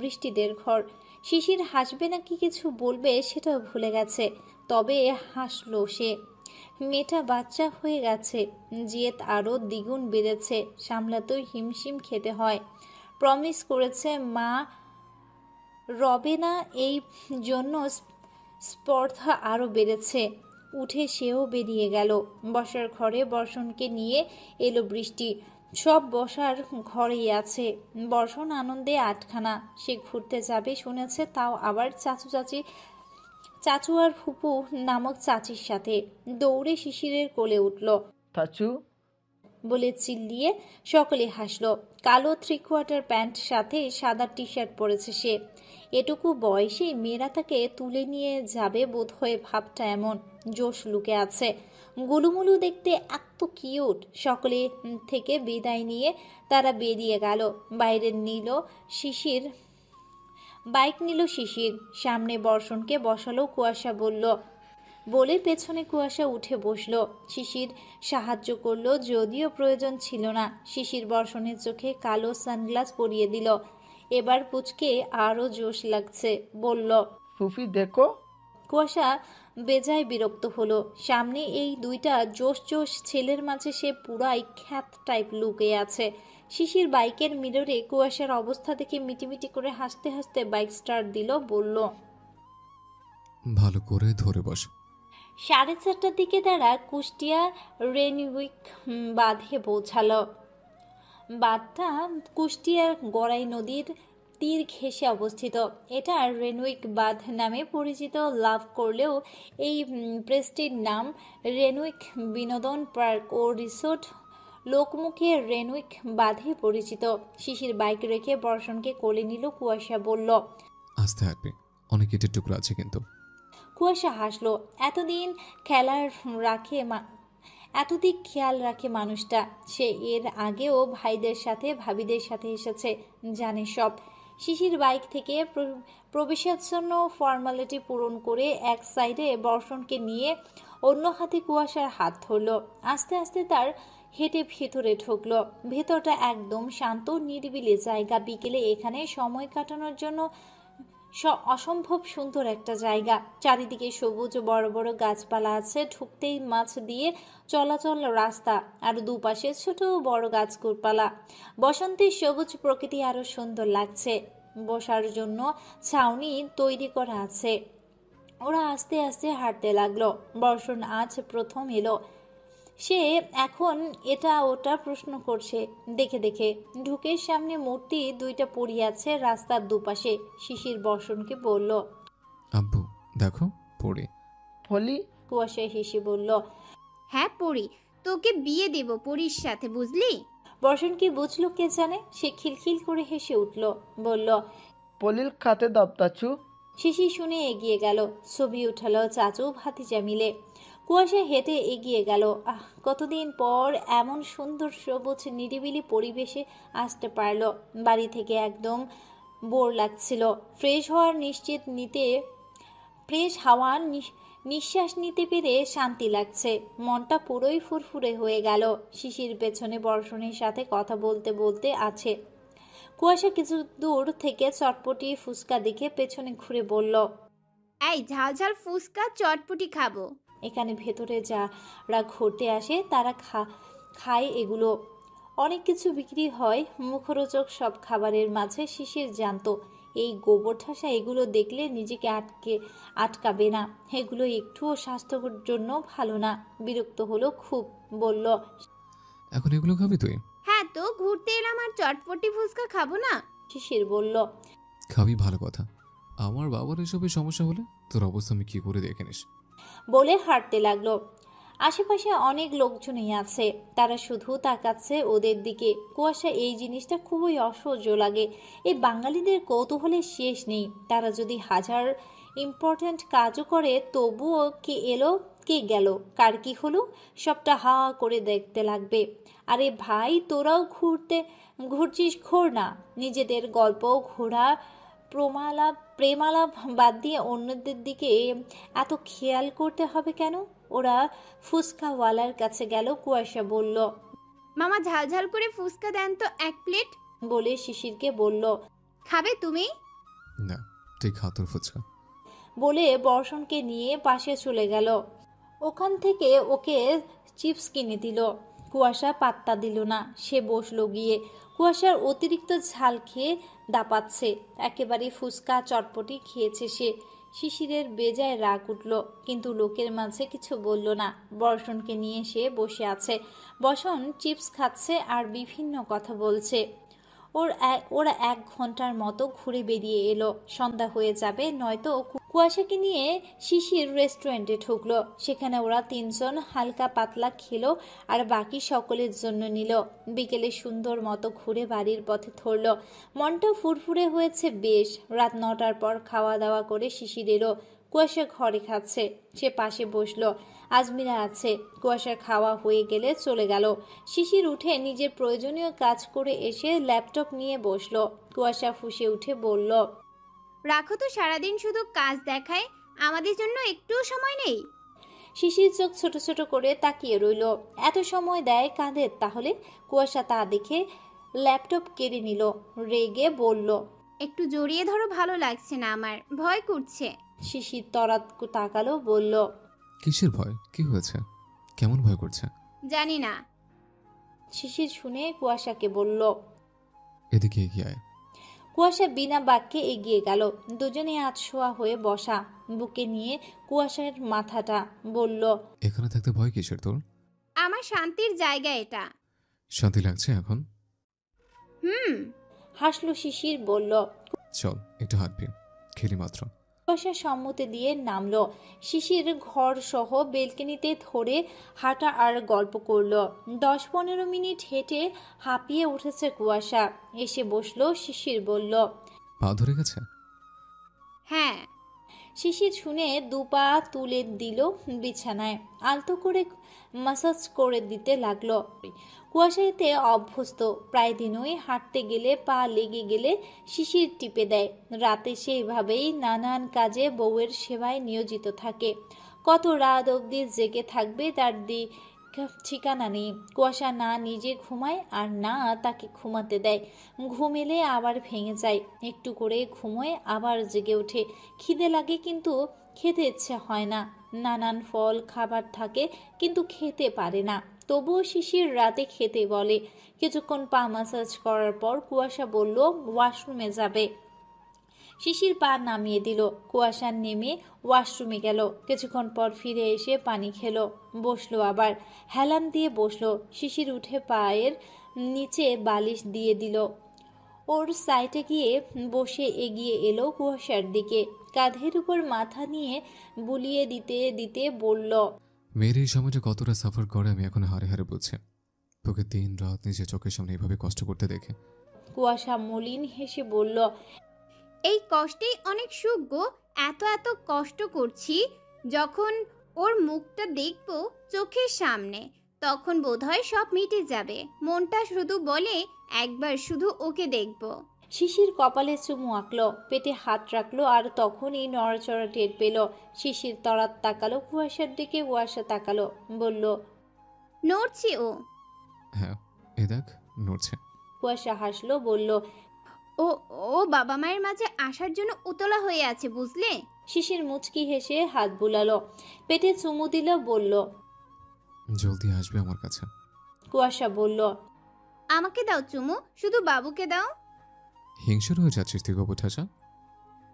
বৃষ্টিদের ঘর। শিশির হাসবে নাকি কিছু বলবে সেটাও ভুলে গেছে। তবে হাসলো সে। মেয়েটা বাচ্চা হয়ে গেছে। জেদ আরও দ্বিগুণ বেড়েছে। সামলাতেও হিমশিম খেতে হয়। প্রমিস করেছে মা রবে না, এই জন্য স্পর্ধা আরও বেড়েছে। উঠে সেও বেরিয়ে গেল। বসার ঘরে বর্ষণকে নিয়ে এলো বৃষ্টি। সব বসার ঘরেই আছে। বর্ষণ আনন্দে আটখানা। সে ঘুরতে যাবে শুনেছে, তাও আবার চাচু আর ফুপু নামক চাচির সাথে। দৌড়ে শিশিরের কোলে উঠল, চাচু। বলে চিল্লিয়ে সকলে হাসল। কালো 3/4 প্যান্ট সাথে সাদা টি শার্ট পরেছে সে। এটুকু বয়সে মেয়েরা তাকে তুলে নিয়ে যাবে বোধ হয়ে ভাবটা এমন। জোশ লুকে আছে। গুলুমুলু দেখতে এত কিউট। সকলে থেকে বিদায় নিয়ে তারা বেরিয়ে গেল। বাইক নিল শিশির। সামনে বর্ষণকে বসালো। কুয়াশা বলে পেছনে কুয়াশা উঠে বসলো। শিশির সাহায্য করলো, যদিও প্রয়োজন ছিল না। শিশির বর্ষণের চোখে কালো সানগ্লাস পরিয়ে দিল। এবার পুচকে আরো জোশ লাগছে, বলল, ফুফি দেখো। কুয়াশা বেজায় বিরক্ত হলো। সামনে এই দুইটা জোশ ছেলের মাঝে সে পুরাই খ্যাত টাইপ লুকে আছে। শিশির বাইকের মিররে কুয়াশার অবস্থা দেখে মিটিমিটি করে হাসতে হাসতে বাইক স্টার্ট দিল, বলল, ভালো করে ধরে বস। 4:30টার দিকে তারা কুষ্টিয়া রেনউইক বাঁধে পৌঁছালো। বাঁধটা কুষ্টিয়ার গড়াই নদীর তীর ঘেঁষে অবস্থিত। এটা রেনউইক বাঁধ নামে পরিচিত লাভ করলেও এই প্রেসটির নাম রেনউইক বিনোদন পার্ক ও রিসোর্ট লোকমুখে রেনউইক বাঁধে পরিচিত। শিশির বাইক রেখে বর্ষণকে কোলে নিল। কুয়াশা বলল, আস্তে হাঁটবে, অনেক ইটের টুকরো আছে কিন্তু। কুয়াশা হাসলো। এতদিন খেয়াল রাখে মানুষটা। সে এর আগেও ভাইদের সাথে ভাবিদের সাথে এসেছে, জানে সব। শিশির বাইক থেকে প্রবেশের জন্য ফর্মালিটি পূরণ করে এক সাইডে বর্ষণকে নিয়ে অন্য হাতে কুয়াশার হাত ধরল। আস্তে আস্তে তার হেঁটে ভেতরে ঢুকলো। ভেতরটা একদম শান্ত নিরিবিলি জায়গা। বিকেলে এখানে সময় কাটানোর জন্য অসম্ভব সুন্দর একটা জায়গা। চারিদিকে সবুজ বড় বড় গাছপালা আছে। ঢুকতেই মাছ দিয়ে চলাচল রাস্তা, আর দুপাশে ছোট বড় গাছপালা। বসন্তের সবুজ প্রকৃতি আরো সুন্দর লাগছে। বসার জন্য ছাউনি তৈরি করা আছে। ওরা আস্তে আস্তে হাঁটতে লাগলো। বর্ষণ আজ প্রথম এলো। সে এখন এটা ওটা প্রশ্ন করছে দেখে দেখে। ঢুকের সামনে মূর্তি দুইটা পড়ে আছে রাস্তার দুপাশে। শিশির বর্ষণকে বলল, আব্বু দেখো পড়ে। ফলি। কুয়াশা হেসে বলল, হ্যাঁ পড়ি, তোকে বিয়ে দেব পরির সাথে, বুঝলি? বর্ষণ কি বুঝলো কে জানে। সে খিলখিল করে হেসে উঠল, বলল, পলির খাতে দাও চাচু। শিশির শুনে এগিয়ে গেল। ছবি উঠালো চাচু ভাতিজা মিলে। কুয়াশা হেঁটে এগিয়ে গেল। কতদিন পর এমন সুন্দর সবুজ নিরিবিলি পরিবেশে আসতে পারলো। বাড়ি থেকে একদম বোর লাগছিল। ফ্রেশ হাওয়া নিঃশ্বাস নিতে পেরে শান্তি লাগছে। মনটা পুরোই ফুরফুরে হয়ে গেল। শিশির পেছনে বর্ষণের সাথে কথা বলতে বলতে আছে। কুয়াশা কিছু দূর থেকে চটপটি ফুচকা দেখে পেছনে ঘুরে বলল, এই ঝাল ঝাল ফুচকা চটপটি খাবো। এখানে ভেতরে যারা ঘুরতে আসে তারা খায় এগুলো। অনেক কিছু বিক্রি হয় মুখরোচক সব খাবারের মাঝে। শিশির জানতো এই গোবর ঠাসা এগুলো দেখলে নিজেকে আটকাবে না। এগুলো একটুও স্বাস্থ্যের জন্য ভালো না। বিরক্ত হলো খুব, বলল, এখন এগুলো খাবি তুই? হ্যাঁ তো ঘুরতে এলাম আর চটপটি ফুচকা খাবো না? শিশির বলল, খাবি ভালো কথা, আমার বাবার এসবের সমস্যা হলে তোর অবস্থা আমি কি করে দেখে নিস। বলে হাঁটতে লাগলো। আশেপাশে অনেক লোকজনই আছে, তারা শুধু তাকাচ্ছে ওদের দিকে। কুয়াশা এই জিনিসটা খুবই অসহ্য লাগে। এই বাঙালিদের কৌতূহলের শেষ নেই। তারা যদি হাজার ইম্পর্ট্যান্ট কাজও করে, তবুও কে এলো কে গেল কার কি হলো সবটা হা করে দেখতে লাগবে। আরে ভাই, তোরাও ঘুরছিস, ঘোর না। নিজেদের গল্প ঘোরা প্রেমালাপ বাদ দিয়ে অন্যদের দিকে এত খেয়াল করতে হবে কেন? ওরা ফুচকাওয়ালার কাছে গেল। কুয়াশা বলল, মামা ঝাল ঝাল করে ফুচকা দেন তো 1 প্লেট। বলে শিশিরকে বলল, খাবে তুমি? না, তুই খা তোর ফুচকা। বলে বর্ষণকে নিয়ে পাশে চলে গেল। ওখান থেকে ওকে চিপস কিনে দিল। কুয়াশা পাত্তা দিল না। সে বসলো গিয়ে। কুয়াশার অতিরিক্ত ঝাল খেয়ে দাপাচ্ছে। একেবারে ফুচকা চটপটি খেয়েছে সে। শিশিরের বেজায় রাগ উঠল, কিন্তু লোকের মাঝে কিছু বলল না। বর্ষণকে নিয়ে সে বসে আছে। বর্ষণ চিপস খাচ্ছে আর বিভিন্ন কথা বলছে। ওরা 1 ঘন্টার মতো ঘুরে বেরিয়ে এলো। সন্ধ্যা হয়ে যাবে, নয়তো কুয়াশাকে নিয়ে শিশির রেস্টুরেন্টে ঢুকলো। সেখানে ওরা তিনজন হালকা পাতলা খেলো আর বাকি সকলের জন্য নিল। বিকেলে সুন্দর মতো ঘুরে বাড়ির পথে ধরল। মনটা ফুরফুরে হয়েছে বেশ। রাত 9টার পর খাওয়া দাওয়া করে শিশির এলো। কুয়াশা ঘরে খাচ্ছে, সে পাশে বসলো। আজমিরা আছে। কুয়াশার খাওয়া হয়ে গেলে চলে গেল। শিশির উঠে নিজের প্রয়োজনীয় কাজ করে এসে ল্যাপটপ নিয়ে বসলো। কুয়াশা ফুঁসে উঠে বলল, রাখো তো, সারাদিন শুধু কাজ দেখায়, আমাদের জন্য একটুও সময় নেই। শিশির চোখ ছোট ছোট করে তাকিয়ে রইল। এত সময় দেয় কাঁধে তাহলে? কুয়াশা তা দেখে ল্যাপটপ কেড়ে নিল। রেগে বলল, একটু জড়িয়ে ধরো, ভালো লাগছে না আমার, ভয় করছে। শিশির তরাত তাকালো, বলল, কিসের ভয়? কি হয়েছে? কেমন ভয় করছে? জানি না। শিশির শুনে কুয়াশাকে বলল, এদিকে এগিয়ে আয়। কুয়াশা বিনা বাক্যে এগিয়ে গেল। দুজনে আধশোয়া হয়ে বসা, বুকে নিয়ে কুয়াশার মাথাটা। বলল, এখানে থাকতে ভয় কিসের তোর? আমার শান্তির জায়গা এটা। শান্তি লাগছে এখন? হাসলো শিশির, বলল, চল একটু হাঁটবি, খেলি মাত্র। কুয়াশা সম্মতি দিয়ে নামলো। শিশির ঘর সহ বেলকনিতে ধরে হাঁটা আর গল্প করলো। 10-15 মিনিট হেঁটে হাঁপিয়ে উঠেছে কুয়াশা। এসে বসলো। শিশির বলল, পা ধরে গেছে? হ্যাঁ। শিশির শুনে দুপা তুলে দিল বিছানায়, আলতো করে মাসাজ করে দিতে লাগলো। কুয়াশা এতে অভ্যস্ত। প্রায় দিনই হাঁটতে গেলে পা লেগে গেলে শিশির টিপে দেয়। রাতে সেইভাবেই নানান কাজে বউয়ের সেবায় নিয়োজিত থাকে। কত রাত অবধি জেগে থাকবে তার ঠিকানা নেই। কুয়াশা না নিজে ঘুমায় আর না তাকে ঘুমাতে দেয়। ঘুম এলে আবার ভেঙে যায়, একটু করে ঘুমোয়, আবার জেগে ওঠে। খিদে লাগে কিন্তু খেতে ইচ্ছে হয় না। নানান ফল খাবার থাকে কিন্তু খেতে পারে না। তবুও শিশির রাতে খেতে বলে। কিছুক্ষণ পা মাসাজ করার পর কুয়াশা বলল ওয়াশরুমে যাবে। শিশির পা নামিয়ে দিল। কুয়াশা নেমে ওয়াশরুমে গেল। কিছুক্ষণ পর ফিরে এসে পানি খেলো, বসলো, আবার হেলান দিয়ে বসলো। শিশির উঠে পায়ের নিচে বালিশ দিয়ে দিল। ওর সাইডে গিয়ে বসে এগিয়ে এলো কুয়াশার দিকে। কাঁধের উপর মাথা নিয়ে বুলিয়ে দিতে দিতে বলল, মেয়ের এই সময়টা কতটা সাফার করে আমি এখন হারে হারে বুঝছি। তোকে দিন রাত নিজের চোখের সামনে এভাবে কষ্ট করতে দেখে। কুয়াশা মলিন হেসে বলল, এই কষ্টেই অনেক সুখ গো। এত এত কষ্ট করছি, যখন ওর মুখটা দেখবো চোখের সামনে তখন বোধহয় সব মিটে যাবে। মনটা শুধু বলে একবার শুধু ওকে দেখবো। শিশির কপালে চুমু আঁকলো, পেটে হাত রাখলো আর তখনই নড়াচড়া টের পেল। শিশির তরাত তাকালো কুয়াশার দিকে। কুয়াশা তাকালো, বলল, নড়ছে ও। হ্যাঁ এ দেখ নড়ছে। কুয়াশা হাসলো, বলল, ও ও বাবা মায়ের মাঝে আসার জন্য উতলা হয়ে আছে, বুঝলে? শিশির মুচকি হেসে হাত বুলালো, পেটে চুমু দিল, বলল, জলদি আসবে আমার কাছে। কুয়াশা বলল, আমাকে দাও চুমু, শুধু বাবুকে দাও। হিংসুর হয়ে যাচ্ছিস তুই গোবঠাসা?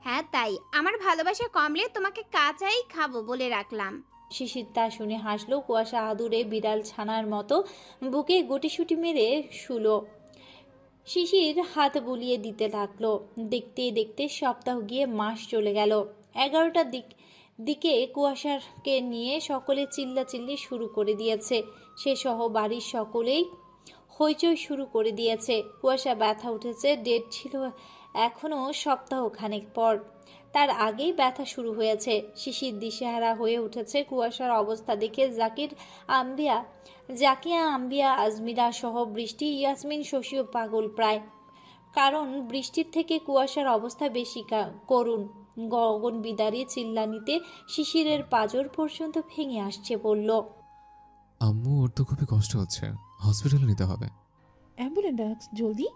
হ্যাঁ তাই, আমার ভালোবাসা কমলে তোমাকে কাঁচাই খাবো বলে রাখলাম। শিশির তা শুনে হাসলো। কুয়াশা আদুরে বিড়াল ছানার মতো বুকে গুটিসুটি মেরে শুলো। শিশির হাত বুলিয়ে দিতে লাগলো। দেখতে দেখতে সপ্তাহ গিয়ে মাস চলে গেল। 11টার দিকে কুয়াশাকে নিয়ে সকলে চিল্লাচিল্লি শুরু করে দিয়েছে। সে সহ বাড়ির সকলেই হইচই শুরু করে দিয়েছে। কুয়াশা ব্যথা উঠেছে। ডেট ছিল এখনও সপ্তাহখানেক পর, তার আগেই ব্যথা শুরু হয়েছে। শিশির দিশেহারা হয়ে উঠেছে। কুয়াশার অবস্থা দেখে জাকিয়া, আম্বিয়া, আজমিরা সহ বৃষ্টি, ইয়াসমিন, শশীও পাগল প্রায়। কারণ বৃষ্টির থেকে কুয়াশার অবস্থা বেশি করুণ। গগন বিদারী চিল্লানিতে শিশিরের পাঁজর পর্যন্ত ভেঙে আসছে। বলল, আম্মু ওর তো খুবই কষ্ট হচ্ছে, হসপিটালে নিতে হবে। অ্যাম্বুলেন্স জলদি।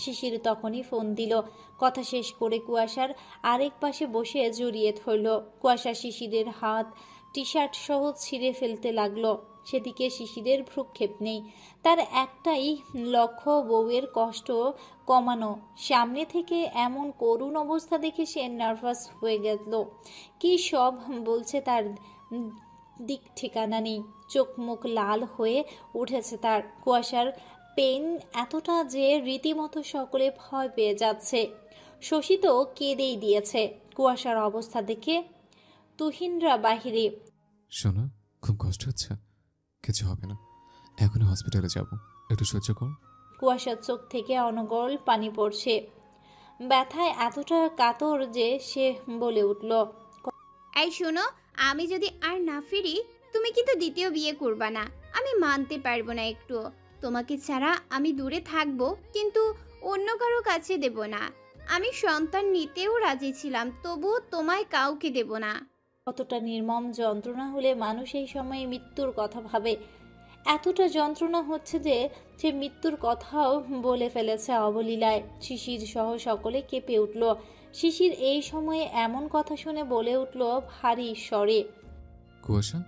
শিশির তখনই ফোন দিল। কথা শেষ করে কুয়াশার আরেক পাশে বসে জড়িয়ে ধরল। কুয়াশা শিশিরের হাত টি শার্ট সহ ছিঁড়ে ফেলতে লাগলো। সেদিকে শিশিরের ভ্রুক্ষেপ নেই। তার একটাই লক্ষ্য বউয়ের কষ্ট কমানো। সামনে থেকে এমন করুণ অবস্থা দেখে সে নার্ভাস হয়ে গেল। কি সব বলছে তার দিক ঠিকানা নেই। চোখ মুখ লাল হয়ে উঠেছে তার। কুয়াশার পেন এতটা যে রীতিমতো সকলে ভয় পেয়ে যাচ্ছে। শশী তো কেঁদেই দিয়েছে। কুয়াশার অবস্থা দেখে তুহিনরা বাহিরে। শোনো, খুব কষ্ট হচ্ছে, কিছু হবে না, এখনই হসপিটালে যাব, একটু সহ্য কর। কুয়াশার চোখ থেকে অনর্গল পানি পড়ছে, ব্যথায় এতটা কাতর যে সে বলে উঠল, এই শোনো, আমি যদি আর না ফিরি তুমি কিন্তু দ্বিতীয় বিয়ে করবা না। আমি মানতে পারবো না একটু। তোমাকে ছাড়া আমি দূরে থাকবো, কিন্তু অন্য কারো কাছে দেব না। আমি সন্তান নিতেও রাজি ছিলাম, তবুও তোমায় কাউকে দেব না। কতটা নির্মম যন্ত্রণা হলে মানুষ এই সময়ে মৃত্যুর কথা ভাবে। এতটা যন্ত্রণা হচ্ছে যে সে মৃত্যুর কথাও বলে ফেলেছে অবলীলায়। শিশির সহ সকলে কেঁপে উঠল। শিশির এই সময়ে এমন কথা শুনে বলে উঠল ভারী স্বরে, কুয়াশা,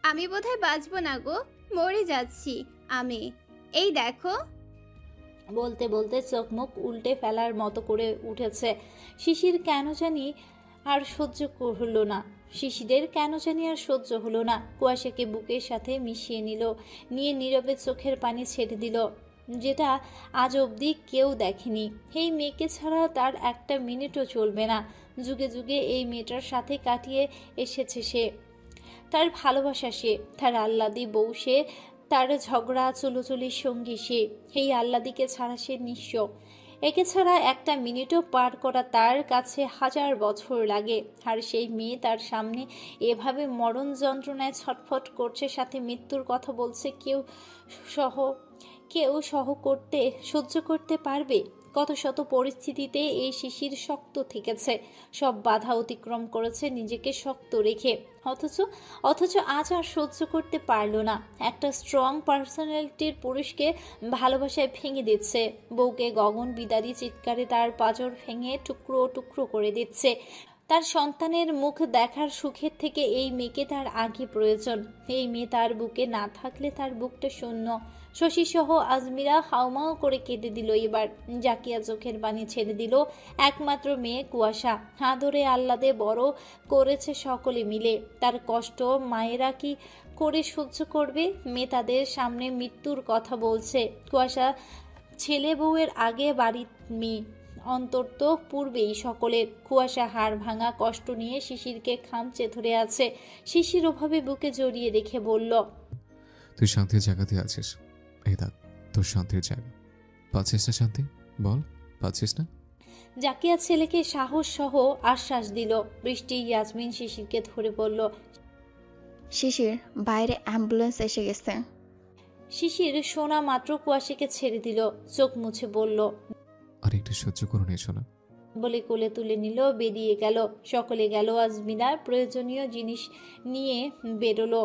আমি বোধহয় বাঁচবো না গো, মরে যাচ্ছি আমি। এই দেখো। বলতে বলতে চোখ মুখ উল্টে ফেলার মতো করে উঠেছে। শিশির কেন জানি আর সহ্য হলো না। শিশিরের কেন জানি আর সহ্য হলো না। কুয়াশাকে বুকের সাথে মিশিয়ে নিয়ে নীরবে চোখের পানি ছেড়ে দিল, যেটা আজ অবধি কেউ দেখেনি। এই মেয়েকে ছাড়া তার একটা মিনিটও চলবে না। যুগে যুগে এই মেয়েটার সাথে কাটিয়ে এসেছে সে। তার ভালোবাসা সে, তার আহ্লাদি বউ সে, তার ঝগড়া চুলোচুলির সঙ্গী সে। এই আহ্লাদিকে ছাড়া সে নিঃস্ব। একে ছাড়া একটা মিনিটও পার করা তার কাছে 1000 বছর লাগে। আর সেই মেয়ে তার সামনে এভাবে মরণ যন্ত্রণায় ছটফট করছে, সাথে মৃত্যুর কথা বলছে। কেউ সহ্য করতে পারবে? কত শত পরিস্থিতিতে এই শিশির শক্ত থেকেছে, সব বাধা অতিক্রম করেছে নিজেকে শক্ত রেখে। অথচ আজ আর সহ্য করতে পারলো না। একটা স্ট্রং পার্সোনালিটির পুরুষকে ভালোবাসায় ভেঙে দিচ্ছে। বউকে গগন বিদারী চিৎকারে তার পাঁজর ভেঙে টুকরো টুকরো করে দিচ্ছে। তার সন্তানের মুখ দেখার সুখের থেকে এই মেয়েকে তার আগে প্রয়োজন। এই মেয়ে তার বুকে না থাকলে তার বুকটা শূন্য। শশী সহ আজমিরা হাউমাউ করে কেঁদে দিল এবার। জাকিয়া চোখের পানি ছেড়ে দিল। একমাত্র মেয়ে কুয়াশা আদরে আহ্লাদে বড় করেছে সকলে মিলে। তার কষ্ট মায়েরা কি করে সহ্য করবে? মেয়ে তাদের সামনে মৃত্যুর কথা বলছে। কুয়াশা ছেলে বউয়ের আগে বাড়ির মেয়ে, অন্তত পূর্বেই সকলের। কুয়াশা হাড় ভাঙা কষ্ট নিয়ে শিশিরকে খামচে ধরে আছে। শিশির ওভাবে বুকে জড়িয়ে রেখে বলল, তুই শান্তির জায়গাতে আছিস, এই দেখ তোর শান্তির জায়গা। পাচ্ছিস না শান্তি? বল, পাচ্ছিস না? জাকিয়া ছেলেকে সাহস সহ আশ্বাস দিল। বৃষ্টি ইয়াসমিন শিশিরকে ধরে বলল, শিশির, বাইরে অ্যাম্বুলেন্স এসে গেছে। শিশির শোনা মাত্র কুয়াশাকে ছেড়ে দিল। চোখ মুছে বলল, আর একটু সহ্য করুন, এসো না। বলে কোলে তুলে নিল, বেরিয়ে গেল। সকলে গেল। আজমিনার প্রয়োজনীয় জিনিস নিয়ে বেরোলো।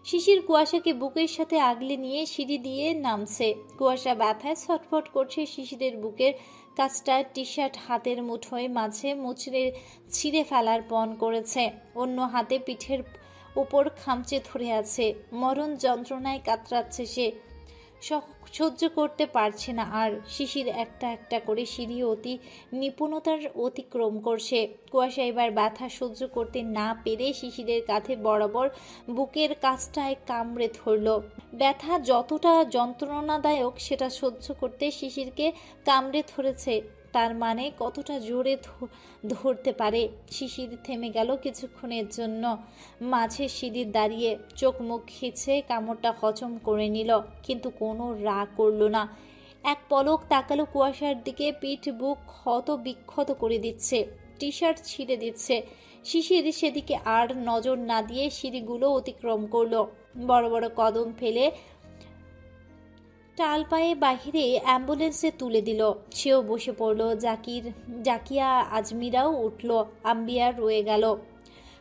শিশির কুয়াশাকে বুকের সাথে আগলে নিয়ে সিঁড়ি দিয়ে নামছে। কুয়াশা ব্যথায় ছটফট করছে। শিশিরের বুকের কাছটা টি শার্ট হাতের মুঠোয় মাঝে মুচড়ে ছিঁড়ে ফেলার পণ করেছে। অন্য হাতে পিঠের উপর খামচে ধরে আছে। মরণ যন্ত্রণায় কাতরাচ্ছে সে, সহ্য করতে পারছে না আর। শিশির একটা একটা করে সিঁড়ি অতি নিপুণতার অতিক্রম করছে। কুয়াশা এবার ব্যথা সহ্য করতে না পেরে শিশিরের কাঁধে বরাবর বুকের কাছটায় কামড়ে ধরল। ব্যথা যতটা যন্ত্রণাদায়ক সেটা সহ্য করতে শিশিরকে কামড়ে ধরেছে, তার মানে কতটা জোরে ধরতে পারে। শিশির থেমে গেল কিছুক্ষণের জন্য। মাঝে সিঁড়ির দাঁড়িয়ে চোখ মুখ খিচে কামড়টা হজম করে নিল, কিন্তু কোনো রাগ করল না। এক পলক তাকালো কুয়াশার দিকে। পিঠ বুক ক্ষত বিক্ষত করে দিচ্ছে, টি শার্ট ছিঁড়ে দিচ্ছে। শিশির সেদিকে আর নজর না দিয়ে সিঁড়িগুলো অতিক্রম করলো। বড় বড় কদম ফেলে টাল পায়ে বাহিরে অ্যাম্বুলেন্সে তুলে দিল। সেও বসে পড়ল। জাকিয়া আজমিরাও উঠল। আম্বিয়ার রয়ে গেল।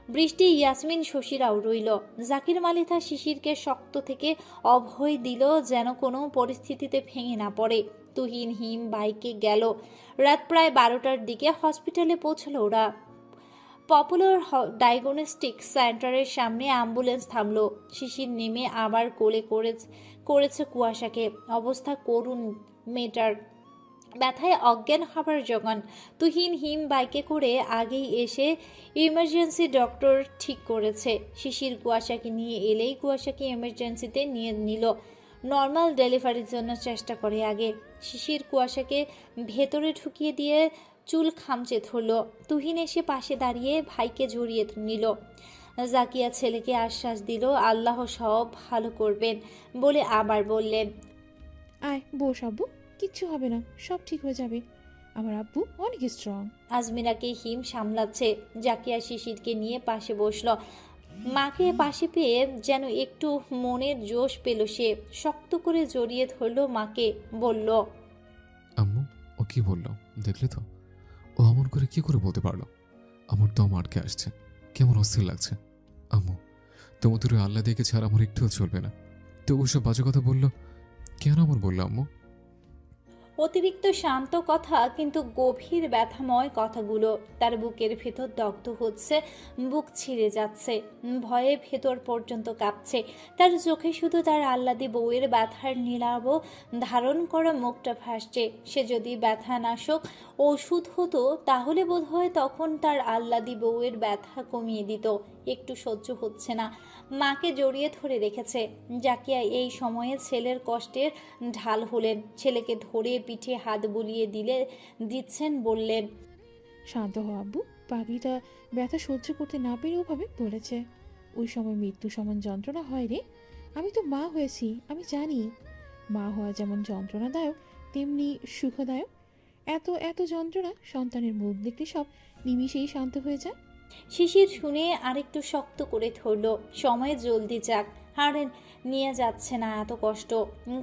বৃষ্টি ইয়াসমিন শশীরাও রইল। জাকির মালিথা শিশিরকে শক্ত থেকে অভয় দিল যেন কোনো পরিস্থিতিতে ভেঙে না পড়ে। তুহিন হিম বাইকে গেল। রাত প্রায় 12টার দিকে হসপিটালে পৌঁছলো ওরা। পপুলার ডায়াগনস্টিক সেন্টারের সামনে অ্যাম্বুলেন্স থামলো। শিশির নেমে আবার কোলে করেছে কুয়াশাকে। অবস্থা করুণ মেয়েটার, ব্যথায় অজ্ঞান হবার জোগান। তুহিন হিম বাইকে করে আগেই এসে ইমার্জেন্সি ডক্টর ঠিক করেছে। শিশির কুয়াশাকে নিয়ে এলেই কুয়াশাকে এমার্জেন্সিতে নিয়ে নিল। নর্মাল ডেলিভারির জন্য চেষ্টা করে আগে। শিশির কুয়াশাকে ভেতরে ঢুকিয়ে দিয়ে চুল খামচে ধরল। তুহিন এসে পাশে দাঁড়িয়ে ভাইকে জড়িয়ে নিল। জাকিয়া ছেলেকে আশ্বাস দিল আল্লাহ সব ভালো করবেন বলে আবার বললেন, আয় বস আব্বু, কিচ্ছু হবে না, সব ঠিক হয়ে যাবে। আমার আব্বু অনেক স্ট্রং। আজমিরাকে হিম সামলাচ্ছে। জাকিয়া শিশিরকে নিয়ে পাশে বসলো। মাকে পাশে পেয়ে যেন একটু মনের জোশ পেল সে। শক্ত করে জড়িয়ে ধরলো মাকে, বলল, আম্মু ও কি বললো দেখলে তো? ও অমন করে কি করে বলতে পারলো? আমার দম আটকে আসছে, কেমন অস্থির লাগছে। আম্মু তোমাদের ওই আল্লাহ দেখে ছাড়া আমার একটুও চলবে না। তো ওসব বাজে কথা বললো কেন? আমার বললো আম্মু। অতিরিক্ত শান্ত কথা কিন্তু গভীর ব্যথাময় কথাগুলো। তার বুকের ভেতর দগ্ধ হচ্ছে, বুক ছিঁড়ে যাচ্ছে, ভয়ে ভেতর পর্যন্ত কাঁপছে। তার চোখে শুধু তার আহ্লাদী বউয়ের ব্যথার নীলাভ ধারণ করা মুখটা ভাসছে। সে যদি ব্যথানাশক ওষুধ হতো তাহলে বোধহয় তখন তার আহ্লাদী বউয়ের ব্যথা কমিয়ে দিত। একটু সহ্য হচ্ছে না। মাকে জড়িয়ে ধরে রেখেছে। জাকিয়া এই সময়ে ছেলের কষ্টের ঢাল হলেন। ছেলেকে ধরে পিঠে হাত বুলিয়ে দিচ্ছেন, বললেন, শান্ত হও আব্বু, পাগলিটা ব্যথা সহ্য করতে না পেরে ওভাবে বলেছে। ওই সময় মৃত্যু সমান যন্ত্রণা হয় রে। আমি তো মা হয়েছি, আমি জানি মা হওয়া যেমন যন্ত্রণাদায়ক তেমনি সুখদায়ক। এত এত যন্ত্রণা, সন্তানের মুখ দেখলে সব নিমিষেই শান্ত হয়ে যায়। শিশির শুনে আরেকটু শক্ত করে ধরল। সময় জলদি যাক, আর নিয়ে যাচ্ছে না এত কষ্ট।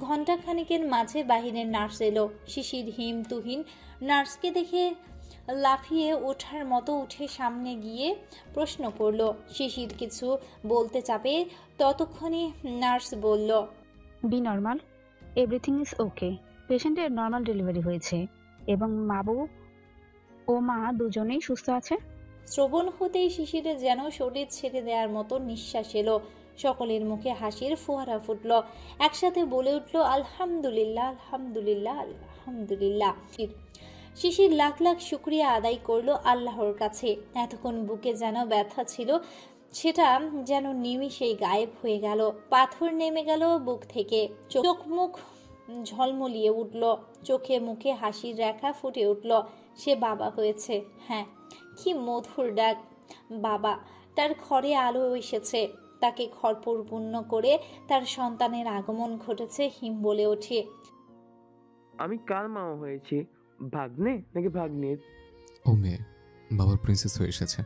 ঘন্টা খানিকের মাঝে বাহিরের নার্স এলো। শিশির হিম তুহিন নার্সকে দেখে লাফিয়ে ওঠার মতো উঠে সামনে গিয়ে প্রশ্ন করল। শিশির কিছু বলতে চাপে, ততক্ষণে নার্স বলল, be normal, everything is okay. পেশেন্টের নর্মাল ডেলিভারি হয়েছে এবং ও মা দুজনেই সুস্থ আছে। শ্রবণ হতেই শিশিরের যেন শরীর ছেড়ে দেওয়ার মতো নিঃশ্বাস এলো। সকলের মুখে হাসির ফোয়ারা ফুটল। একসাথে বলে উঠল, আলহামদুলিল্লাহ, আলহামদুলিল্লাহ, আলহামদুলিল্লাহ। শিশির লাখ লাখ শুকরিয়া আদায় করলো আল্লাহর কাছে। এতক্ষণ বুকে যেন ব্যথা ছিল, সেটা যেন নিমিষেই গায়েব হয়ে গেল। পাথর নেমে গেল বুক থেকে। চোখ মুখ ঝলমলিয়ে উঠল। চোখে মুখে হাসির রেখা ফুটে উঠল। সে বাবা হয়েছে। হ্যাঁ, কি মধুর ডাক বাবা। তার ঘরে আলো এসেছে। তাকে ঘর পরিপূর্ণ করে তার সন্তানের আগমন ঘটেছে। হিম বলে ওঠে, আমি কার মামা হয়েছি? ভাগ্নে নাকি ভাগ্নির? ও মেয়ে, বাবার প্রিন্সেস হয়ে এসেছে।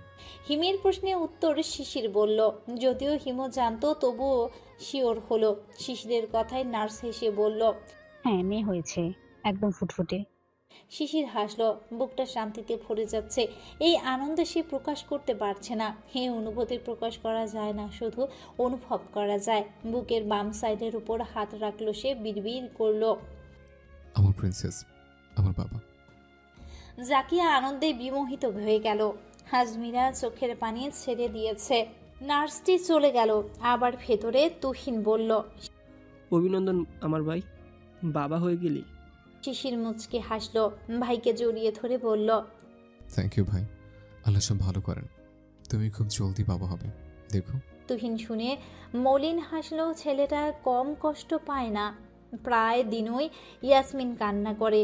হিমের প্রশ্নে উত্তর শিশির বলল। যদিও হিমও জানতো, তবুও শিওর হলো। শিশিরের কথায় নার্স হেসে বলল, হ্যাঁ মেয়ে হয়েছে, একদম ফুটফুটে। শিশির হাসলো। বুকটা শান্তিতে ভরে যাচ্ছে। এই আনন্দ সে প্রকাশ করতে পারছে না। এই অনুভূতি প্রকাশ করা যায় না, শুধু অনুভব করা যায়। বুকের বাম সাইডের উপর হাত রাখলো সে, বিড়বিড় করলো, আমার প্রিন্সেস, আমার বাবা। জাকিয়া আনন্দে বিমোহিত হয়ে গেল। আজমিরা চোখের পানি ছেড়ে দিয়েছে। নার্সটি চলে গেল। আবার ভেতরে তুহিন বলল, অভিনন্দন আমার ভাই, বাবা হয়ে গেলি। শিশির মুচকে হাসলো। ভাইকে জড়িয়ে ধরে বলল, থ্যাংক ইউ ভাই, আল্লাহ সব ভালো করেন। তুমি খুব জলদি বাবা হবে, দেখো। তুহিন শুনে মলিন হাসলো। ছেলেটা কম কষ্ট পায় না। প্রায় দিনই ইয়াসমিন কান্না করে,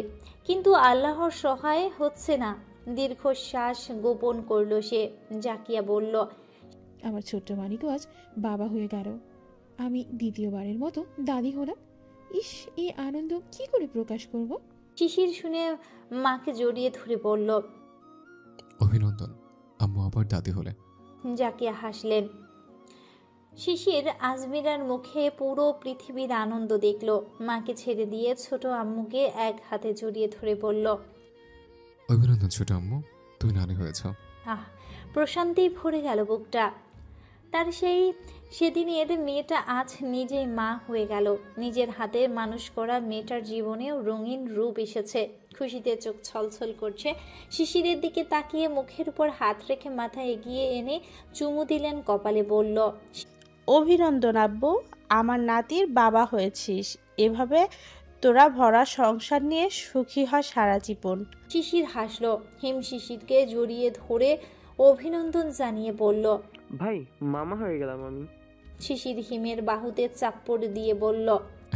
কিন্তু আল্লাহর সহায় হচ্ছে না। দীর্ঘশ্বাস গোপন করলো সে। জাকিয়া বলল, আমার ছোট্ট মানিকও আজ বাবা হয়ে গেল। আমি দ্বিতীয়বারের মতো দাদি হলাম। ইস, এই আনন্দ কি করে প্রকাশ করব? শিশির শুনে মাকে জড়িয়ে ধরে বলল, অভিনন্দন, আম্মু আবার দাদি হলে। জাকিয়া হাসলেন। শিশির আজমিরার মুখে পুরো পৃথিবীর আনন্দ দেখল। মাকে ছেড়ে দিয়ে ছোট আম্মুকে এক হাতে জড়িয়ে ধরে বলল, অভিনন্দন ছোট আম্মু, তুমি নানি হয়েছ। আহ, প্রশান্তি ভরে গেল বুকটা। তার সেদিনের মেয়েটা আজ নিজেই মা হয়ে গেল। নিজের হাতে মানুষ করা মেয়েটার জীবনেও রঙিন রূপ এসেছে। খুশিতে চোখ ছলছল করছে। শিশিরের দিকে তাকিয়ে মুখের উপর হাত রেখে মাথা এগিয়ে এনে চুমু দিলেন কপালে, বলল, অভিনন্দন আব্বু, আমার নাতির বাবা হয়েছিস। এভাবে তোরা ভরা সংসার নিয়ে সুখী হয় সারা জীবন। শিশির হাসলো। হিম শিশিরকে জড়িয়ে ধরে অভিনন্দন জানিয়ে বলল, ভাই মামা হয়ে গেলাম আমি। শিশির হিমের বাহুতে চাপ্পড় দিয়ে বলল,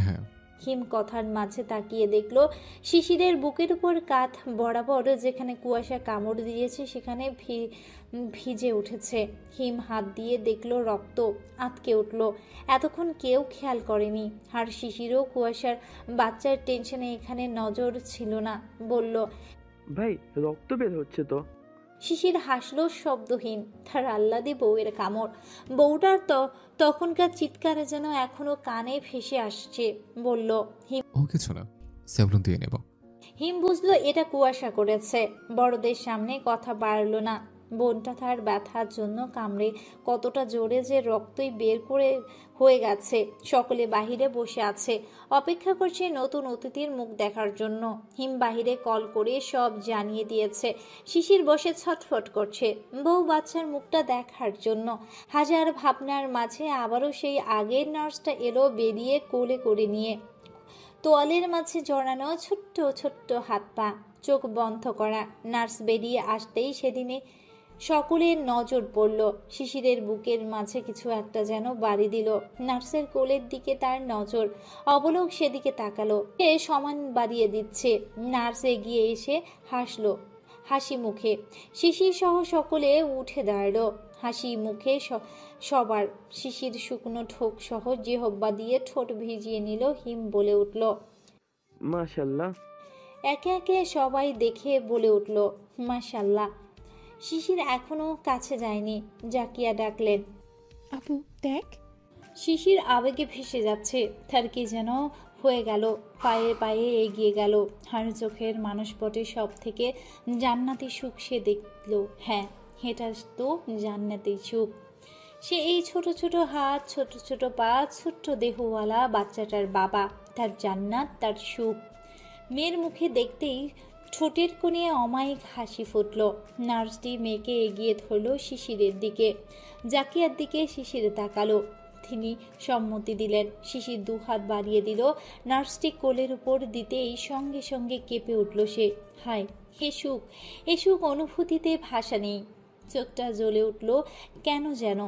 হ্যাঁ। হিম কথার মাঝে তাকিয়ে দেখলো শিশিরের বুকের উপর কাঁধ বরাবর যেখানে কুয়াশা কামড় দিয়েছে সেখানে ভিজে উঠেছে। হিম হাত দিয়ে দেখলো রক্ত আটকে উঠল। এতক্ষণ কেউ খেয়াল করেনি। আর শিশিরও কুয়াশার বাচ্চার টেনশনে এখানে নজর ছিল না, বলল, ভাই রক্ত বের হচ্ছে তো। শিশির হাসলো শব্দহীন। তার আহ্লাদী বউয়ের কামড়। বউটার তখনকার চিৎকারে যেন এখনো কানে ভেসে আসছে। বলল, ও কিছু না, স্যাভলন দিয়ে নেব। হিম বুঝলো এটা কুয়াশা করেছে। বড়দের সামনে কথা বাড়ল না। বোনটা তার ব্যথার জন্য কামড়ে কতটা জোরে যে রক্তই বের করে হয়ে গেছে। সকলে বাহিরে বসে আছে, অপেক্ষা করছে নতুন অতিথির মুখ দেখার জন্য। হিম বাহিরে কল করে সব জানিয়ে দিয়েছে। শিশির বসে ছটফট করছে বউ বাচ্চার মুখটা দেখার জন্য। হাজার ভাবনার মাঝে আবারও সেই আগের নার্সটা এলো বেরিয়ে কোলে করে নিয়ে। তোয়ালের মাঝে জড়ানো ছোট্ট ছোট্ট হাত পা, চোখ বন্ধ করা। নার্স বেরিয়ে আসতেই সেদিনে সকলের নজর পড়ল শিশিরের বুকের মাঝে কিছু একটা যেন বাড়ি দিল। নার্সের কোলের দিকে তার নজর, অবলোক সেদিকে তাকালো। সে সমান বাড়িয়ে দিচ্ছে। নার্স এগিয়ে এসে হাসলো হাসি মুখে। শিশির সহ সকলে উঠে দাঁড়ালো হাসি মুখে সবার। শিশির শুকনো ঠোক সহ জিহ্বা দিয়ে ঠোঁট ভিজিয়ে নিল। হিম বলে উঠল, মাশাআল্লাহ। একে একে সবাই দেখে বলে উঠল, মাশাআল্লাহ। শিশির এখনো কাছে যায়নি। জাকিয়া ডাকলেন, আপু দেখ। শিশির আবেগে ভেসে যাচ্ছে। তার কি যেন হয়ে গেল। পায়ে পায়ে এগিয়ে গেল। আর চোখের মানসপটে সব থেকে জান্নাতি সুখ সে দেখল। হ্যাঁ, এটা তো জান্নাতি সুখ। সে এই ছোট ছোট হাত, ছোট ছোট পা, ছোট্ট দেহওয়ালা বাচ্চাটার বাবা। তার জান্নাত, তার সুখ। মেয়ের মুখে দেখতেই ঠোঁটের কোণে অমায়িক হাসি ফুটল। নার্সটি মেয়েকে এগিয়ে ধরল শিশিরের দিকে। জাকিয়ার দিকে শিশির তাকালো। তিনি সম্মতি দিলেন। শিশির দুহাত বাড়িয়ে দিল। নার্সটি কোলের উপর দিতেই সঙ্গে সঙ্গে কেঁপে উঠল সে। হায়, এ সুখ অনুভূতিতে ভাষা নেই। চোখটা জ্বলে উঠল কেন যেন।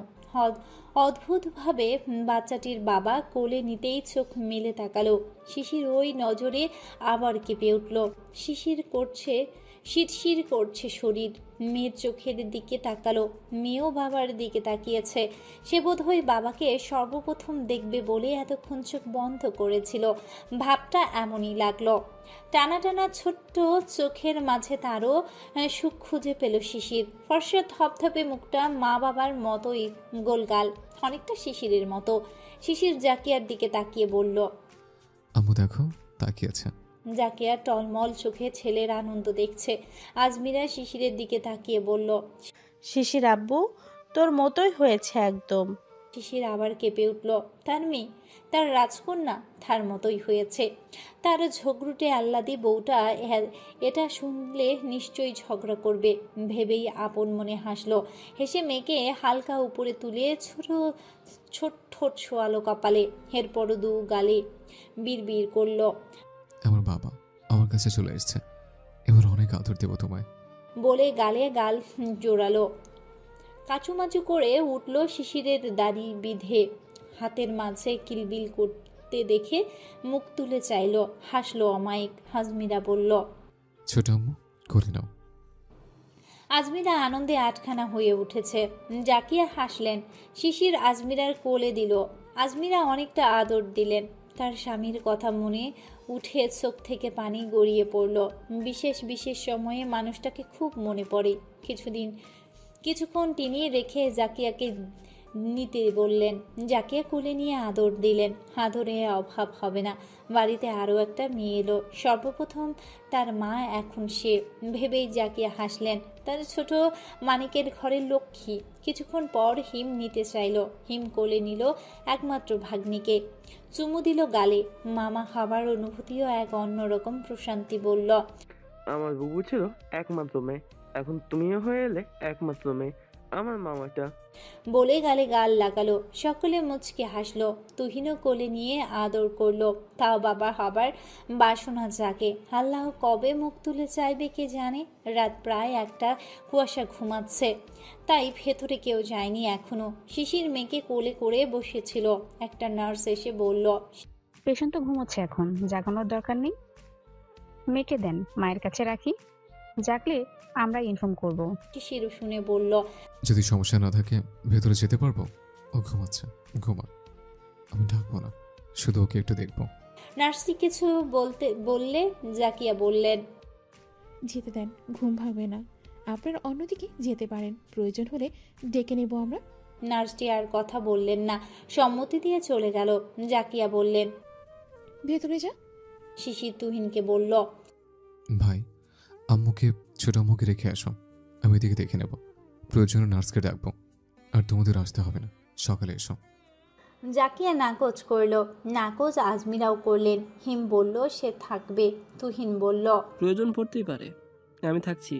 অদ্ভুতভাবে বাচ্চাটির বাবা কোলে নিতেই চোখ মেলে তাকালো। শিশির ওই নজরে আবার কেঁপে উঠল। শিরশির করছে শরীর। মেয়ের চোখের দিকে তাকালো। মেয়েও বাবার দিকে তাকিয়েছে। সে বোধহয় বাবাকে সর্বপ্রথম দেখবে বলে এতক্ষণ চোখ বন্ধ করেছিল। ভাবটা এমনই লাগলো। টানা টানা ছোট্ট চোখের মাঝে তারও সুখ খুঁজে পেল শিশির। ফর্সা ধপধপে মুখটা মা বাবার মতোই, গোলগাল, অনেকটা শিশিরের মতো। শিশির জাকিয়ার দিকে তাকিয়ে বলল, আম্মু দেখো তাকিয়েছে। জাকিয়া টলমল চোখে ছেলের আনন্দ দেখছে। আজমিরা শিশিরের দিকে তাকিয়ে বলল, শিশির আব্বু তোর মতোই হয়েছে একদম। শিশির আবার কেঁপে উঠল। তার মেয়ে, তার রাজকন্যা তার মতোই হয়েছে। তার ঝগড়ুটে আহ্লাদি বউটা এটা শুনলে নিশ্চয়ই ঝগড়া করবে ভেবেই আপন মনে হাসলো। হেসে মেয়েকে হালকা উপরে তুলে ছোট ঠোঁট ছোয়ালো কপালে। এরপরও দু গালে বিড়বিড় করল, আমার বাবা আমার কাছে চলে এসেছে, এবার অনেক আদর দেব তোমায়। বলে গালে গাল জোড়ালো। কাচুমাচু করে উঠল শিশিরের দাড়ি বিধে। হাতের মাঝে কিলবিল করতে দেখে মুখ তুলে চাইল। হাসলো অমায়িক। আজমিরা বলল, ছোট আম্মু করে নাও। আজমিরা আনন্দে আটখানা হয়ে উঠেছে। জাকিয়া হাসলেন। শিশির আজমিরার কোলে দিল। আজমিরা অনেকটা আদর দিলেন। তার স্বামীর কথা মনে উঠে চোখ থেকে পানি গড়িয়ে পড়ল। বিশেষ বিশেষ সময়ে মানুষটাকে খুব মনে পড়ে। কিছুক্ষণ তিনি রেখে জাকিয়াকে নিতে বললেন। জাকিয়া কোলে নিয়ে আদর দিলেন। আদরে অভাব হবে না। বাড়িতে আরও একটা মেয়ে এলো। সর্বপ্রথম তার মা, এখন সে ভেবেই জাকিয়া হাসলেন। তার ছোট মানিকের ঘরের লক্ষ্মী। কিছুক্ষণ পর হিম নিতে চাইল। হিম কোলে নিল একমাত্র ভাগ্নিকে। চুমু দিল গালে। মামা হবার অনুভূতিও এক অন্যরকম প্রশান্তি। বলল, আমার বুবু ছিল একমাত্র মেয়ে, এখন তুমিও হয়ে এলে একমাত্র মেয়ে, আমার মামাটা। বলে গালে গাল লাগালো। সকলে মুচকে হাসলো। তুহিনও কোলে নিয়ে আদর করলো। তাও বাবা হবার বাসনা জাগে। আল্লাহ কবে মুখ তুলে চাইবে কে জানে। রাত প্রায় 1টা। কুয়াশা ঘুমাচ্ছে, তাই ভেতরে কেউ যায়নি এখনো। শিশির মেয়েকে কোলে করে বসেছিল। একটা নার্স এসে বলল, পেশেন্ট তো ঘুমোচ্ছে এখন, জাগানোর দরকার নেই। মেয়েকে দেন, মায়ের কাছে রাখি, জাগলে আমরা ইনফর্ম করব। শিশির শুনে বলল, যদি সমস্যা না থাকে ভেতরে যেতে পারবো? ও ঘুমাচ্ছে, ঘুমা, আমি ডাকবো না, শুধু ওকে একটু দেখবো। নার্সটি কিছু বললে জাকিয়া বললেন, যেতে দেন, ঘুম ভাঙবে না। আপনার অন্যদিকে যেতে পারেন, প্রয়োজন হলে ডেকে নেব আমরা। নার্সটি আর কথা বললেন না, সম্মতি দিয়ে চলে গেল। জাকিয়া বললেন, ভেতরে যা। শিশির তুহিনকে বলল, ভাই, আম্মুকে, ছোট আম্মুকে রেখে আসো, আমি এদিকে দেখে নেব, প্রয়োজনে নার্সকে ডাকবো। আর তোমাদের আসতে হবে না, সকালে এসো। জাকিয়া নাকচ করলো, নাকচ আজমিরাও করলেন। হিম বলল সে থাকবে, তুহিন বলল, প্রয়োজন পড়তেই পারে, আমি থাকছি।